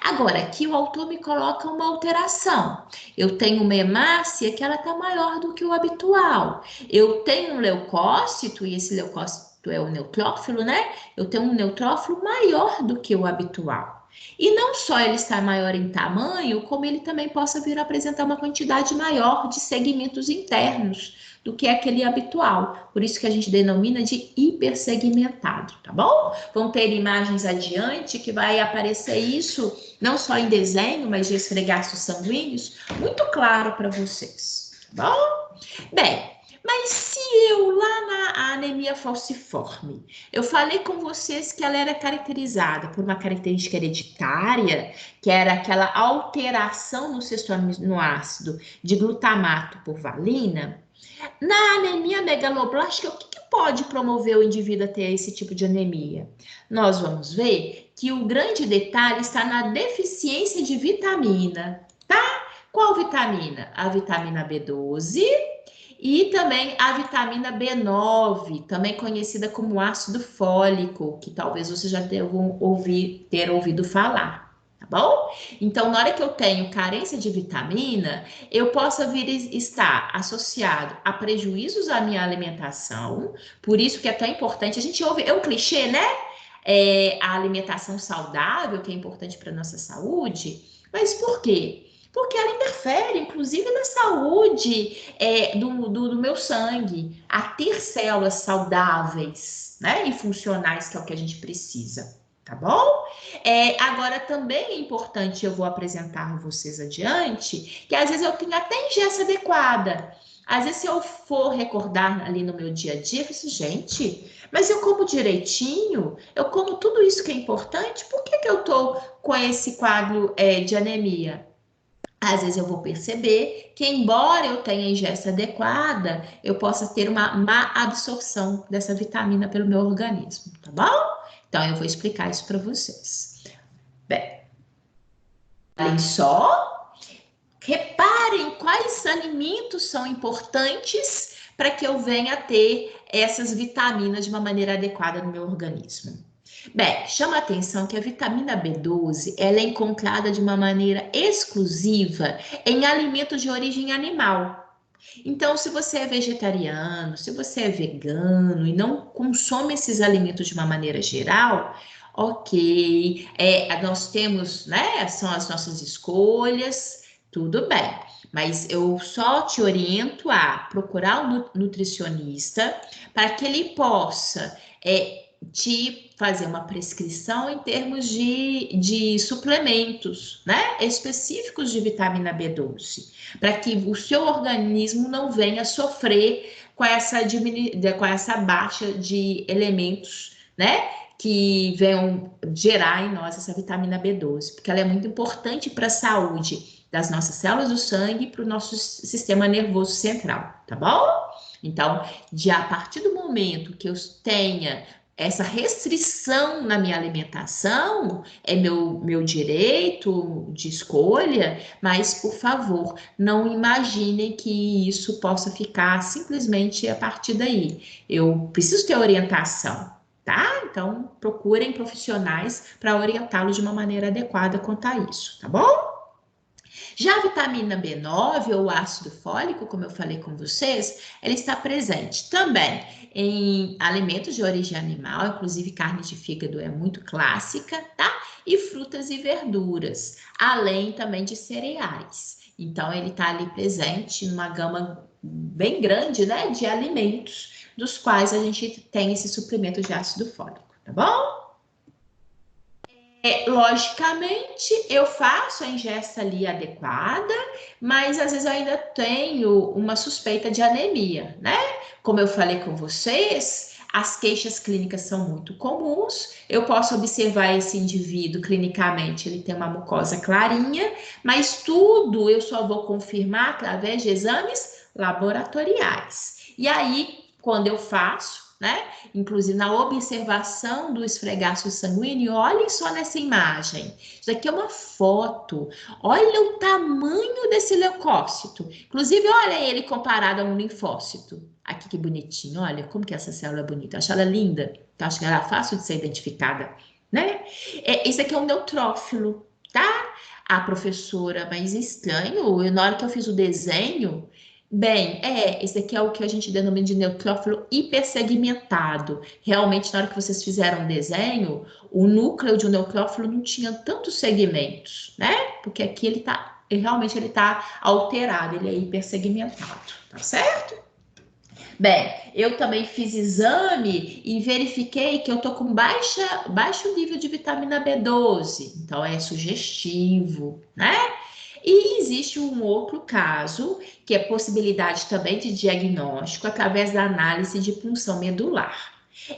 Agora, aqui o autor me coloca uma alteração. Eu tenho uma hemácia que ela está maior do que o habitual. Eu tenho um leucócito, e esse leucócito é o neutrófilo, né? Eu tenho um neutrófilo maior do que o habitual. E não só ele está maior em tamanho, como ele também possa vir a apresentar uma quantidade maior de segmentos internos do que aquele habitual. Por isso que a gente denomina de hipersegmentado, tá bom? Vão ter imagens adiante que vai aparecer isso, não só em desenho, mas de esfregaços sanguíneos, muito claro para vocês, tá bom? Bem, mas se eu lá na anemia falciforme, eu falei com vocês que ela era caracterizada por uma característica hereditária, que era aquela alteração no sexto aminoácido de glutamato por valina, na anemia megaloblástica, o que pode promover o indivíduo a ter esse tipo de anemia? Nós vamos ver que o grande detalhe está na deficiência de vitamina, tá? Qual vitamina? A vitamina B12 e também a vitamina B9, também conhecida como ácido fólico, que talvez você já ter ouvido falar. Tá bom? Então, na hora que eu tenho carência de vitamina, eu posso vir estar associado a prejuízos à minha alimentação, por isso que é tão importante, a gente ouve, é um clichê, né? A alimentação saudável, que é importante para a nossa saúde, mas por quê? Porque ela interfere, inclusive, na saúde do meu sangue, a ter células saudáveis, né? E funcionais, que é o que a gente precisa. Tá bom? Agora, também é importante, eu vou apresentar a vocês adiante, que às vezes eu tenho até ingesta adequada. Às vezes, se eu for recordar ali no meu dia a dia, eu falo assim, gente, mas eu como direitinho, eu como tudo isso que é importante, por que eu tô com esse quadro de anemia? Às vezes eu vou perceber que, embora eu tenha ingesta adequada, eu possa ter uma má absorção dessa vitamina pelo meu organismo, tá bom? Então, eu vou explicar isso para vocês. Bem, olhem só, reparem quais alimentos são importantes para que eu venha a ter essas vitaminas de uma maneira adequada no meu organismo. Bem, chama a atenção que a vitamina B12, ela é encontrada de uma maneira exclusiva em alimentos de origem animal. Então, se você é vegetariano, se você é vegano e não consome esses alimentos de uma maneira geral, ok, nós temos, né, são as nossas escolhas, tudo bem. Mas eu só te oriento a procurar um nutricionista para que ele possa te fazer uma prescrição em termos de suplementos, né, específicos de vitamina B12, para que o seu organismo não venha sofrer com essa baixa de elementos, né, que venham gerar em nós essa vitamina B12, porque ela é muito importante para a saúde das nossas células do sangue e para o nosso sistema nervoso central, tá bom? Então, a partir do momento que eu tenha essa restrição na minha alimentação, é meu direito de escolha, mas, por favor, não imaginem que isso possa ficar simplesmente a partir daí. Eu preciso ter orientação, tá? Então, procurem profissionais para orientá-los de uma maneira adequada quanto a isso, tá bom? Já a vitamina B9 ou ácido fólico, como eu falei com vocês, ela está presente também em alimentos de origem animal, inclusive carne de fígado é muito clássica, tá? E frutas e verduras, além também de cereais. Então, ele está ali presente numa gama bem grande, né, de alimentos, dos quais a gente tem esse suplemento de ácido fólico, tá bom? Logicamente, eu faço a ingesta ali adequada, mas às vezes eu ainda tenho uma suspeita de anemia, né? Como eu falei com vocês, as queixas clínicas são muito comuns. Eu posso observar esse indivíduo clinicamente, ele tem uma mucosa clarinha, mas tudo eu só vou confirmar através de exames laboratoriais. E aí, quando eu faço, né? Inclusive na observação do esfregaço sanguíneo, olhem só nessa imagem. Isso aqui é uma foto. Olha o tamanho desse leucócito. Inclusive, olha ele comparado a um linfócito. Aqui que bonitinho, olha como que essa célula é bonita. Eu acho ela linda, eu acho que ela é fácil de ser identificada, né? Esse aqui é um neutrófilo. tá? A professora, mas estranho, na hora que eu fiz o desenho, bem, esse daqui é o que a gente denomina de neutrófilo hipersegmentado. Realmente, na hora que vocês fizeram o desenho, o núcleo de um neutrófilo não tinha tantos segmentos, né? Porque aqui realmente ele tá alterado, ele é hipersegmentado, tá certo? Bem, eu também fiz exame e verifiquei que eu tô com baixo nível de vitamina B12, então é sugestivo, né? E existe um outro caso, que é possibilidade também de diagnóstico através da análise de punção medular.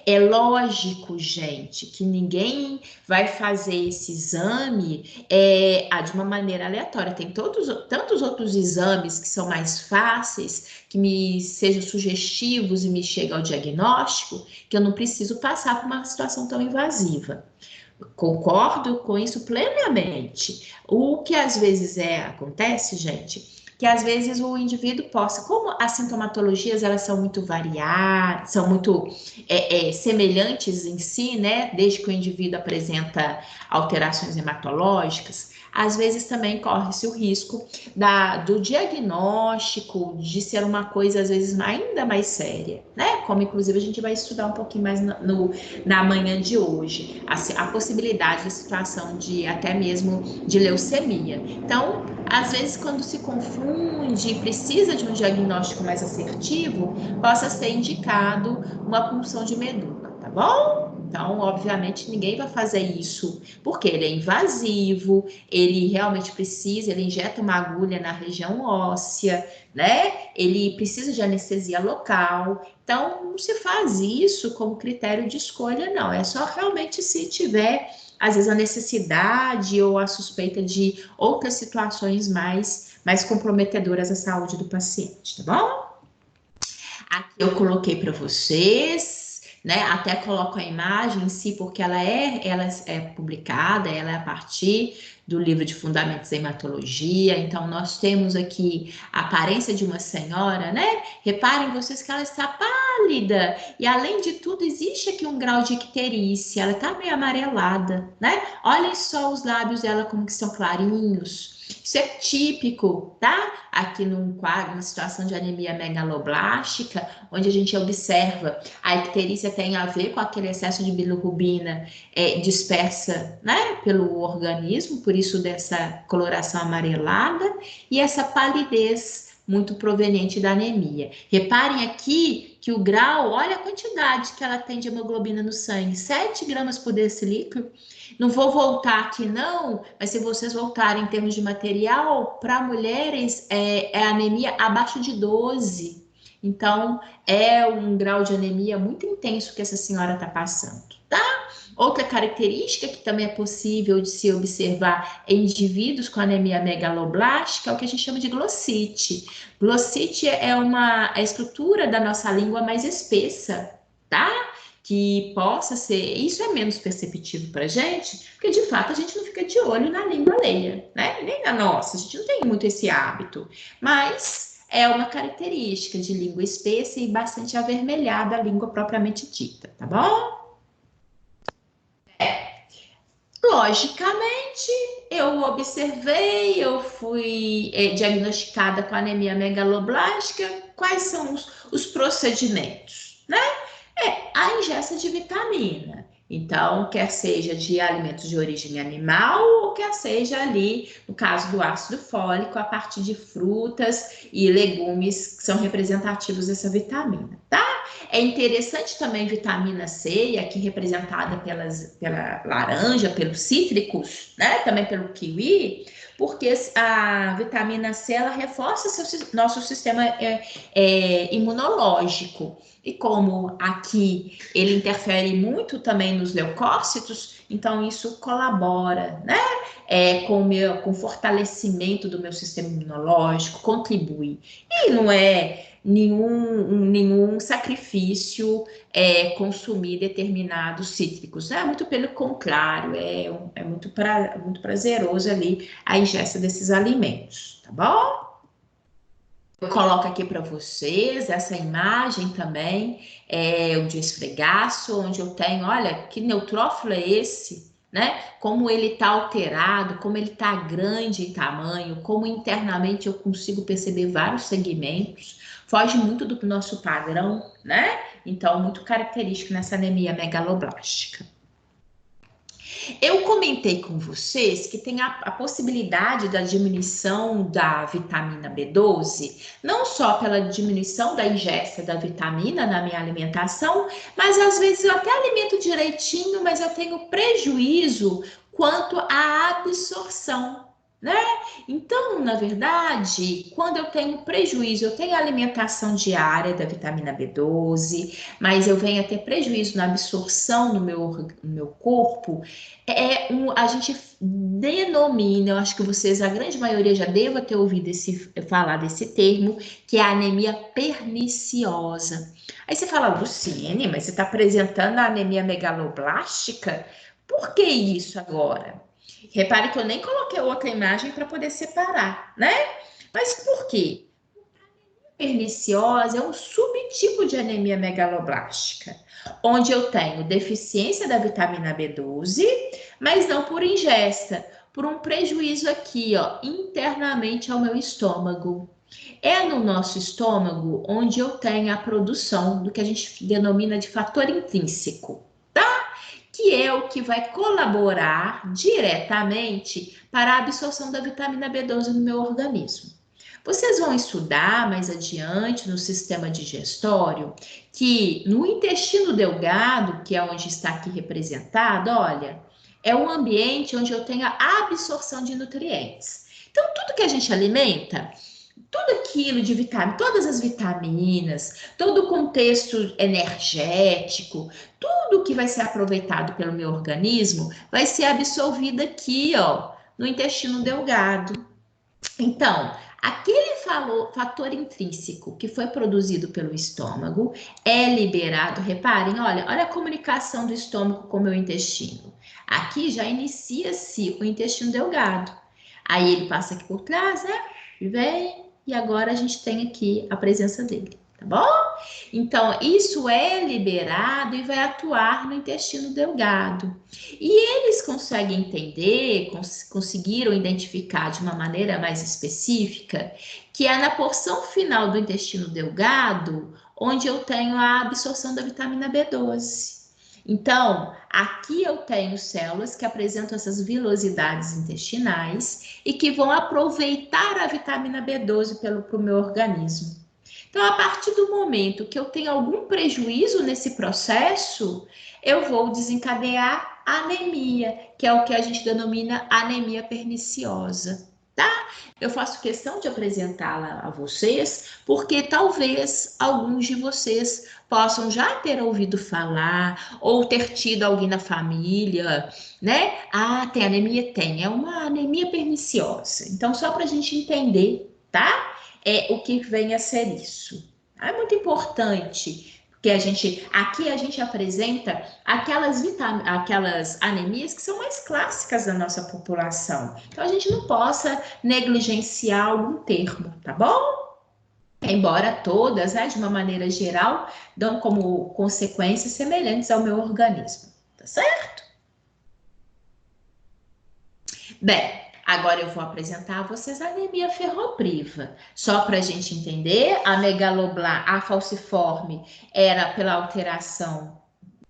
É lógico, gente, que ninguém vai fazer esse exame de uma maneira aleatória. Tem tantos outros exames que são mais fáceis, que me sejam sugestivos e me chegam ao diagnóstico, que eu não preciso passar por uma situação tão invasiva. Concordo com isso plenamente. O que às vezes acontece, gente, que às vezes o indivíduo como as sintomatologias elas são muito variadas, são muito semelhantes em si, né? Desde que o indivíduo apresenta alterações hematológicas, às vezes também corre-se o risco do diagnóstico de ser uma coisa, às vezes, ainda mais séria, né? Como, inclusive, a gente vai estudar um pouquinho mais na manhã de hoje, a possibilidade de situação até mesmo de leucemia. Então, às vezes, quando se confunde e precisa de um diagnóstico mais assertivo, possa ser indicado uma punção de medula, tá bom? Então, obviamente, ninguém vai fazer isso, porque ele é invasivo, ele realmente precisa, ele injeta uma agulha na região óssea, né? Ele precisa de anestesia local. Então, não se faz isso como critério de escolha, não. É só realmente se tiver, às vezes, a necessidade ou a suspeita de outras situações mais comprometedoras à saúde do paciente, tá bom? Aqui eu coloquei para vocês, né? Até coloco a imagem em si, porque ela é publicada, ela é a partir do livro de Fundamentos em Hematologia. Então, nós temos aqui a aparência de uma senhora, né? Reparem vocês que ela está pálida. E, além de tudo, existe aqui um grau de icterícia. Ela está meio amarelada, né? Olhem só os lábios dela como que são clarinhos. Isso é típico, tá? Aqui num quadro, uma situação de anemia megaloblástica, onde a gente observa a icterícia tem a ver com aquele excesso de bilirrubina dispersa, né, pelo organismo, por isso dessa coloração amarelada e essa palidez muito proveniente da anemia. Reparem aqui que o grau, olha a quantidade que ela tem de hemoglobina no sangue, 7 gramas por decilitro. Não vou voltar aqui não, mas se vocês voltarem em termos de material, para mulheres é anemia abaixo de 12. Então, é um grau de anemia muito intenso que essa senhora está passando, tá? Outra característica que também é possível de se observar em indivíduos com anemia megaloblástica é o que a gente chama de glossite. Glossite é a estrutura da nossa língua mais espessa, tá? Que possa ser, isso é menos perceptível para a gente, porque de fato a gente não fica de olho na língua alheia, né? Nem na nossa, a gente não tem muito esse hábito, mas é uma característica de língua espessa e bastante avermelhada a língua propriamente dita, tá bom? Logicamente, eu observei, eu fui diagnosticada com anemia megaloblástica. Quais são os procedimentos, né? A ingesta de vitamina. Então, quer seja de alimentos de origem animal ou quer seja ali, no caso do ácido fólico, a partir de frutas e legumes que são representativos dessa vitamina, tá? É interessante também vitamina C, aqui representada pela laranja, pelos cítricos, né? Também pelo kiwi, porque a vitamina C, ela reforça nosso sistema imunológico. E como aqui ele interfere muito também nos leucócitos, então isso colabora, né? Com o fortalecimento do meu sistema imunológico, contribui. E não é nenhum sacrifício consumir determinados cítricos, né? Muito pelo contrário, é muito prazeroso ali a ingesta desses alimentos, tá bom? Eu coloco aqui para vocês essa imagem também, de um esfregaço, onde eu tenho, olha, que neutrófilo é esse, né? Como ele está alterado, como ele está grande em tamanho, como internamente eu consigo perceber vários segmentos, foge muito do nosso padrão, né? Então, muito característico nessa anemia megaloblástica. Eu comentei com vocês que tem a possibilidade da diminuição da vitamina B12, não só pela diminuição da ingesta da vitamina na minha alimentação, mas às vezes eu até alimento direitinho, mas eu tenho prejuízo quanto à absorção, né? Então, na verdade, quando eu tenho prejuízo, eu tenho alimentação diária da vitamina B12, mas eu venho a ter prejuízo na absorção no meu corpo, a gente denomina, eu acho que vocês, a grande maioria já deva ter ouvido falar desse termo, que é a anemia perniciosa. Aí você fala, Luciene, mas você está apresentando a anemia megaloblástica? Por que isso agora? Repare que eu nem coloquei outra imagem para poder separar, né? Mas por quê? A perniciosa é um subtipo de anemia megaloblástica, onde eu tenho deficiência da vitamina B12, mas não por ingesta, por um prejuízo aqui, ó, internamente ao meu estômago. É no nosso estômago onde eu tenho a produção do que a gente denomina de fator intrínseco, que é o que vai colaborar diretamente para a absorção da vitamina B12 no meu organismo. Vocês vão estudar mais adiante no sistema digestório que no intestino delgado, que é onde está aqui representado, olha, é um ambiente onde eu tenho a absorção de nutrientes. Então, tudo que a gente alimenta, tudo aquilo de vitamina, todas as vitaminas, todo o contexto energético, tudo que vai ser aproveitado pelo meu organismo vai ser absorvido aqui, ó, no intestino delgado. Então, aquele fator intrínseco que foi produzido pelo estômago é liberado. Reparem, olha a comunicação do estômago com o meu intestino. Aqui já inicia-se o intestino delgado. Aí ele passa aqui por trás, né? Vem. E agora a gente tem aqui a presença dele, tá bom? Então, isso é liberado e vai atuar no intestino delgado. E eles conseguem entender, conseguiram identificar de uma maneira mais específica, que é na porção final do intestino delgado, onde eu tenho a absorção da vitamina B12. Então, aqui eu tenho células que apresentam essas vilosidades intestinais e que vão aproveitar a vitamina B12 para o meu organismo. Então, a partir do momento que eu tenho algum prejuízo nesse processo, eu vou desencadear anemia, que é o que a gente denomina anemia perniciosa, tá? Eu faço questão de apresentá-la a vocês, porque talvez alguns de vocês possam já ter ouvido falar, ou ter tido alguém na família, né? Ah, tem anemia? Tem, é uma anemia perniciosa. Então, só para a gente entender, tá? O que vem a ser isso. É muito importante, porque aqui a gente apresenta aquelas anemias que são mais clássicas da nossa população. Então, a gente não possa negligenciar algum termo, tá bom? Embora todas, né, de uma maneira geral, dão como consequências semelhantes ao meu organismo, tá certo? Bem, agora eu vou apresentar a vocês a anemia ferropriva. Só para a gente entender, a falciforme era pela alteração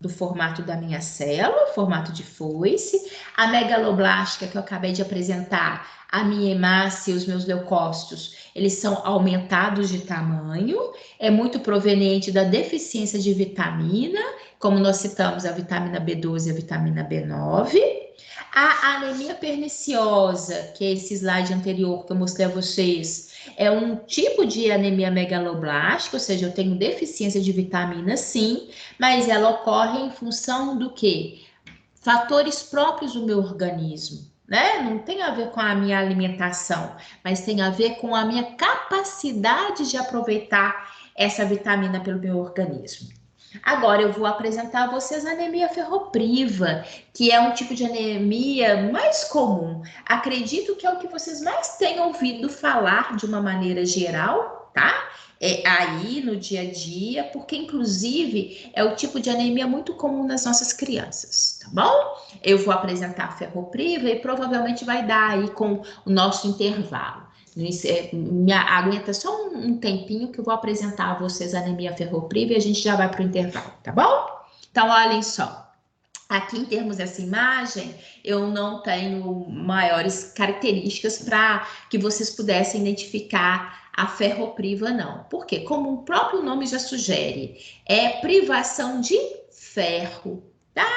do formato da minha célula, formato de foice. A megaloblástica, que eu acabei de apresentar, a minha hemácia e os meus leucócitos, eles são aumentados de tamanho, é muito proveniente da deficiência de vitamina, como nós citamos a vitamina B12 e a vitamina B9. A anemia perniciosa, que é esse slide anterior que eu mostrei a vocês, é um tipo de anemia megaloblástica, ou seja, eu tenho deficiência de vitamina, sim, mas ela ocorre em função do quê? Fatores próprios do meu organismo, né? Não tem a ver com a minha alimentação, mas tem a ver com a minha capacidade de aproveitar essa vitamina pelo meu organismo. Agora eu vou apresentar a vocês a anemia ferropriva, que é um tipo de anemia mais comum. Acredito que é o que vocês mais têm ouvido falar de uma maneira geral, tá? aí no dia a dia, porque inclusive é o tipo de anemia muito comum nas nossas crianças, tá bom? Eu vou apresentar a ferropriva e provavelmente vai dar aí com o nosso intervalo. Aguenta só um tempinho que eu vou apresentar a vocês a anemia ferropriva e a gente já vai para o intervalo, tá bom? Então, olhem só. Aqui, em termos dessa imagem, eu não tenho maiores características para que vocês pudessem identificar a ferropriva, não. Por quê? Como o próprio nome já sugere, é privação de ferro, tá?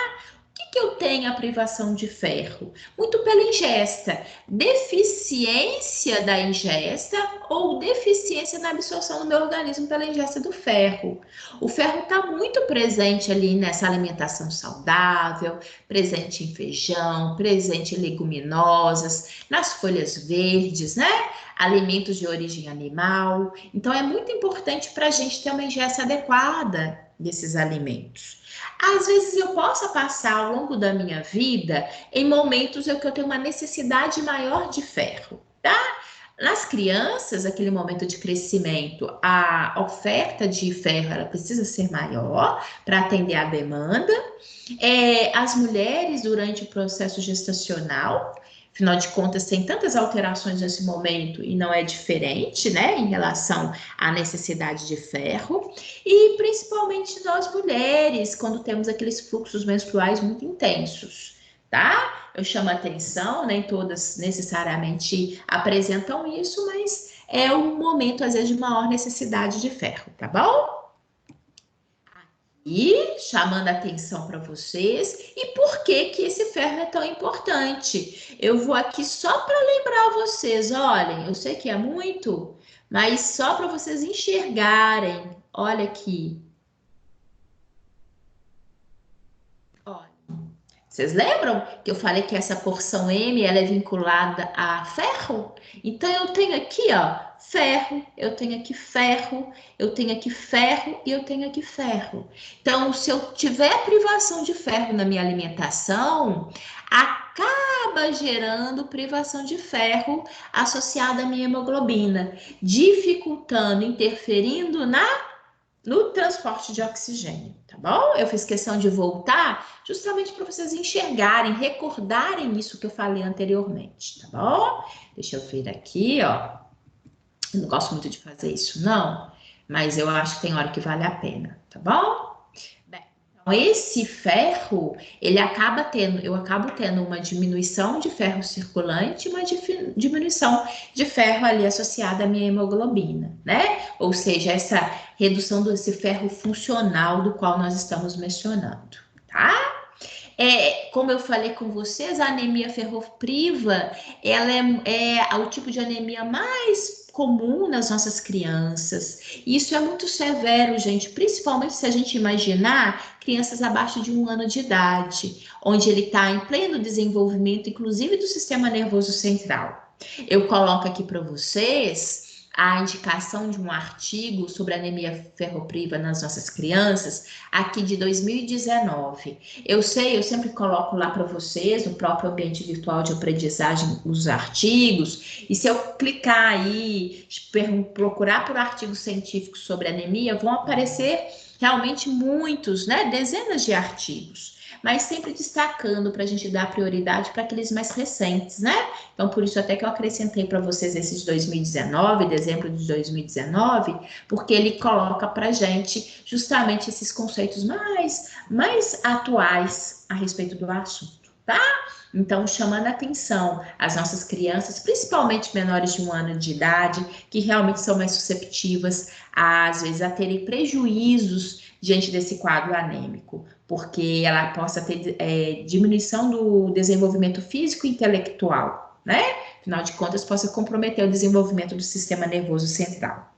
O que eu tenho a privação de ferro? Muito pela ingesta. Deficiência da ingesta ou deficiência na absorção do meu organismo pela ingesta do ferro. O ferro está muito presente ali nessa alimentação saudável, presente em feijão, presente em leguminosas, nas folhas verdes, né? Alimentos de origem animal. Então, é muito importante para a gente ter uma ingesta adequada desses alimentos. Às vezes eu posso passar ao longo da minha vida em momentos em que eu tenho uma necessidade maior de ferro, tá? Nas crianças, aquele momento de crescimento, a oferta de ferro ela precisa ser maior para atender à demanda. As mulheres, durante o processo gestacional, afinal de contas, tem tantas alterações nesse momento e não é diferente, né, em relação à necessidade de ferro. E principalmente nós mulheres, quando temos aqueles fluxos menstruais muito intensos, tá? Eu chamo a atenção, nem todas necessariamente apresentam isso, mas é um momento, às vezes, de maior necessidade de ferro, tá bom? E chamando a atenção para vocês, e por que que esse ferro é tão importante? Eu vou aqui só para lembrar vocês, olhem, eu sei que é muito, mas só para vocês enxergarem, olha aqui. Olha, vocês lembram que eu falei que essa porção M, ela é vinculada a ferro? Então, eu tenho aqui, ó, ferro, eu tenho aqui ferro, eu tenho aqui ferro e eu tenho aqui ferro. Então, se eu tiver privação de ferro na minha alimentação, acaba gerando privação de ferro associada à minha hemoglobina, dificultando, interferindo no transporte de oxigênio, tá bom? Eu fiz questão de voltar justamente para vocês enxergarem, recordarem isso que eu falei anteriormente, tá bom? Deixa eu ver aqui, ó. Eu não gosto muito de fazer isso, não, mas eu acho que tem hora que vale a pena, tá bom? Bem, então esse ferro, eu acabo tendo uma diminuição de ferro circulante, uma diminuição de ferro ali associada à minha hemoglobina, né? Ou seja, essa redução desse ferro funcional do qual nós estamos mencionando, tá? Como eu falei com vocês, a anemia ferropriva, ela é o tipo de anemia mais comum nas nossas crianças. Isso é muito severo, gente, principalmente se a gente imaginar crianças abaixo de 1 ano de idade, onde ele está em pleno desenvolvimento, inclusive do sistema nervoso central. Eu coloco aqui para vocês a indicação de um artigo sobre anemia ferropriva nas nossas crianças, aqui de 2019. Eu sempre coloco lá para vocês, no próprio ambiente virtual de aprendizagem, os artigos, e se eu clicar aí, procurar por artigos científicos sobre anemia, vão aparecer realmente muitos, né, dezenas de artigos, mas sempre destacando para a gente dar prioridade para aqueles mais recentes, né? Então, por isso até que eu acrescentei para vocês esse de 2019, dezembro de 2019, porque ele coloca para a gente justamente esses conceitos mais atuais a respeito do assunto, tá? Então, chamando a atenção às nossas crianças, principalmente menores de 1 ano de idade, que realmente são mais susceptíveis, às vezes, a terem prejuízos diante desse quadro anêmico, porque ela possa ter diminuição do desenvolvimento físico e intelectual, né? Afinal de contas, possa comprometer o desenvolvimento do sistema nervoso central.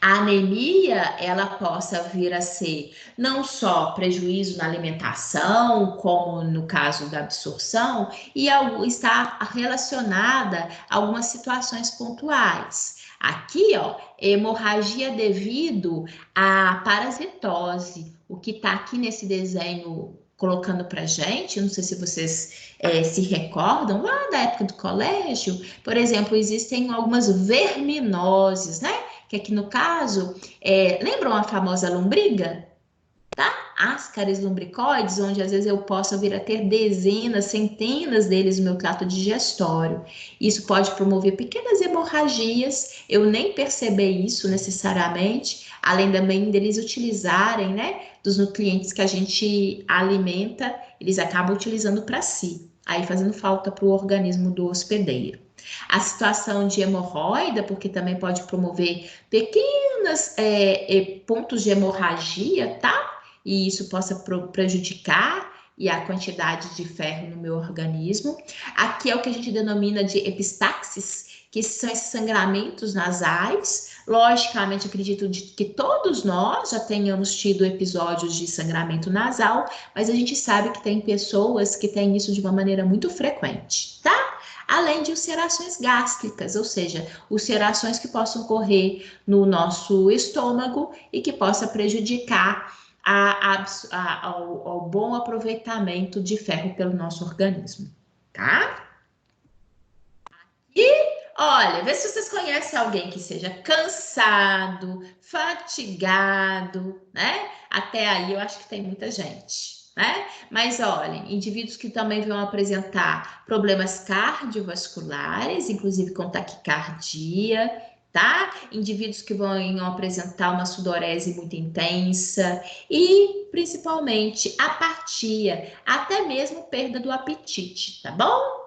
A anemia, ela possa vir a ser não só prejuízo na alimentação, como no caso da absorção, e está relacionada a algumas situações pontuais. Aqui, ó, hemorragia devido à parasitose. O que está aqui nesse desenho colocando para gente, não sei se vocês se recordam, lá da época do colégio, por exemplo, existem algumas verminoses, né? que aqui no caso, lembram a famosa lombriga? Tá? Ascaris lumbricoides, onde às vezes eu posso vir a ter dezenas, centenas deles no meu trato digestório. Isso pode promover pequenas hemorragias, eu nem perceber isso necessariamente, além também deles utilizarem, né, dos nutrientes que a gente alimenta, eles acabam utilizando para si, aí fazendo falta para o organismo do hospedeiro. A situação de hemorroida, porque também pode promover pequenos pontos de hemorragia, tá? E isso possa prejudicar e a quantidade de ferro no meu organismo. Aqui é o que a gente denomina de epistaxis, que são esses sangramentos nasais. Logicamente, acredito que todos nós já tenhamos tido episódios de sangramento nasal, mas a gente sabe que tem pessoas que têm isso de uma maneira muito frequente, tá? Além de ulcerações gástricas, ou seja, ulcerações que possam ocorrer no nosso estômago e que possa prejudicar ao bom aproveitamento de ferro pelo nosso organismo, tá? E, olha, vê se vocês conhecem alguém que seja cansado, fatigado, né? Até aí eu acho que tem muita gente, né? Mas, olhem, indivíduos que também vão apresentar problemas cardiovasculares, inclusive com taquicardia, tá? Indivíduos que vão apresentar uma sudorese muito intensa e, principalmente, apatia, até mesmo perda do apetite, tá bom?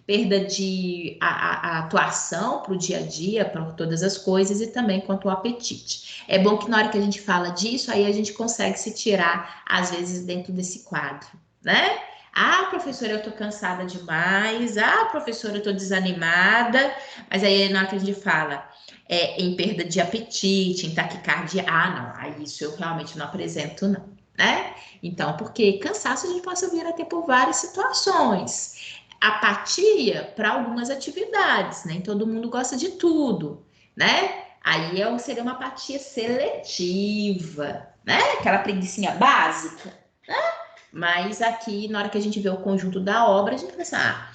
Perda de a atuação para o dia a dia, para todas as coisas e também quanto ao apetite. É bom que na hora que a gente fala disso, aí a gente consegue se tirar, às vezes, dentro desse quadro, né? Ah, professora, eu tô cansada demais. Ah, professora, eu tô desanimada. Mas aí na hora que a gente fala em perda de apetite, em taquicardia, não, isso eu realmente não apresento, não, né? Então, porque cansaço a gente pode vir a ter por várias situações. Apatia para algumas atividades, nem todo mundo gosta de tudo, né? Aí seria uma apatia seletiva, né? Aquela preguicinha básica, né? Mas aqui, na hora que a gente vê o conjunto da obra, a gente pensa,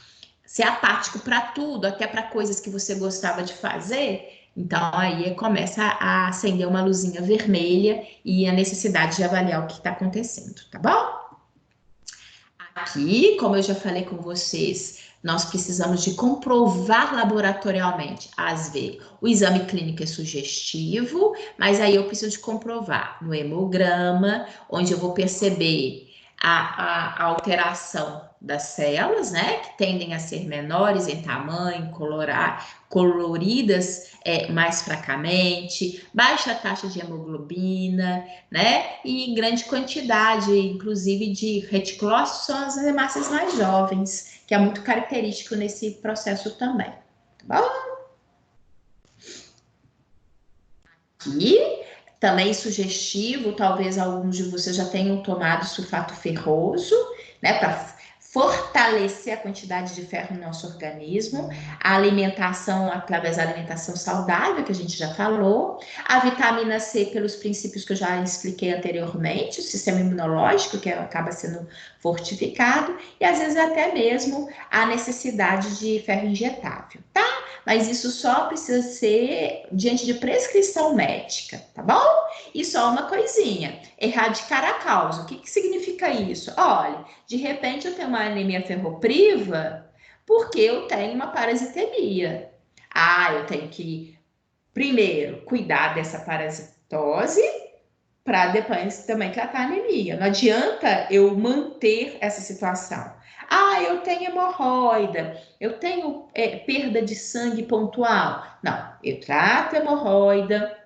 ser apático para tudo, até para coisas que você gostava de fazer, então aí começa a acender uma luzinha vermelha e a necessidade de avaliar o que está acontecendo, tá bom? Aqui, como eu já falei com vocês, nós precisamos de comprovar laboratorialmente. Às vezes, o exame clínico é sugestivo, mas aí eu preciso de comprovar no hemograma, onde eu vou perceber a alteração das células, né, que tendem a ser menores em tamanho, coloridas mais fracamente, baixa taxa de hemoglobina, né, e grande quantidade, inclusive, de reticulócitos, são as hemácias mais jovens, que é muito característico nesse processo também, tá bom? Aqui, também sugestivo, talvez alguns de vocês já tenham tomado sulfato ferroso, né, para fortalecer a quantidade de ferro no nosso organismo, a alimentação, através da alimentação saudável, que a gente já falou, a vitamina C, pelos princípios que eu já expliquei anteriormente, o sistema imunológico, que acaba sendo fortificado, e às vezes até mesmo a necessidade de ferro injetável, tá? Mas isso só precisa ser diante de prescrição médica, tá bom? E só uma coisinha, erradicar a causa. O que significa isso? Olha, de repente eu tenho uma anemia ferropriva porque eu tenho uma parasitemia. Eu tenho que, primeiro, cuidar dessa parasitose para depois também tratar a anemia. Não adianta eu manter essa situação. Eu tenho hemorroida, eu tenho perda de sangue pontual. Não, eu trato hemorroida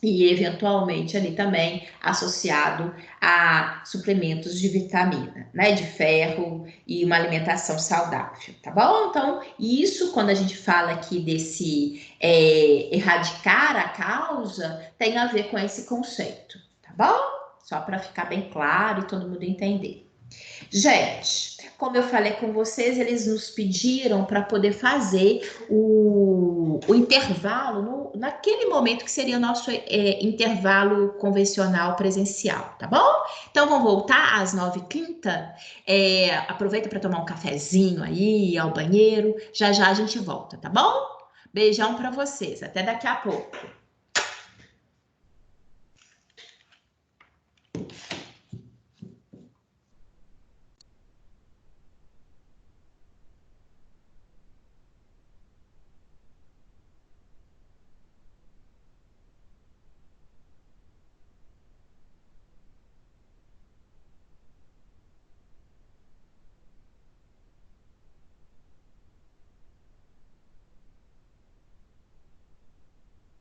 e eventualmente ali também associado a suplementos de vitamina, né, de ferro e uma alimentação saudável, tá bom? Então, isso quando a gente fala aqui desse erradicar a causa, tem a ver com esse conceito, tá bom? Só para ficar bem claro e todo mundo entender. Gente, como eu falei com vocês, eles nos pediram para poder fazer o intervalo naquele momento que seria o nosso intervalo convencional presencial, tá bom? Então, vamos voltar às 9h30. Aproveita para tomar um cafezinho aí, ir ao banheiro. Já já a gente volta, tá bom? Beijão para vocês. Até daqui a pouco.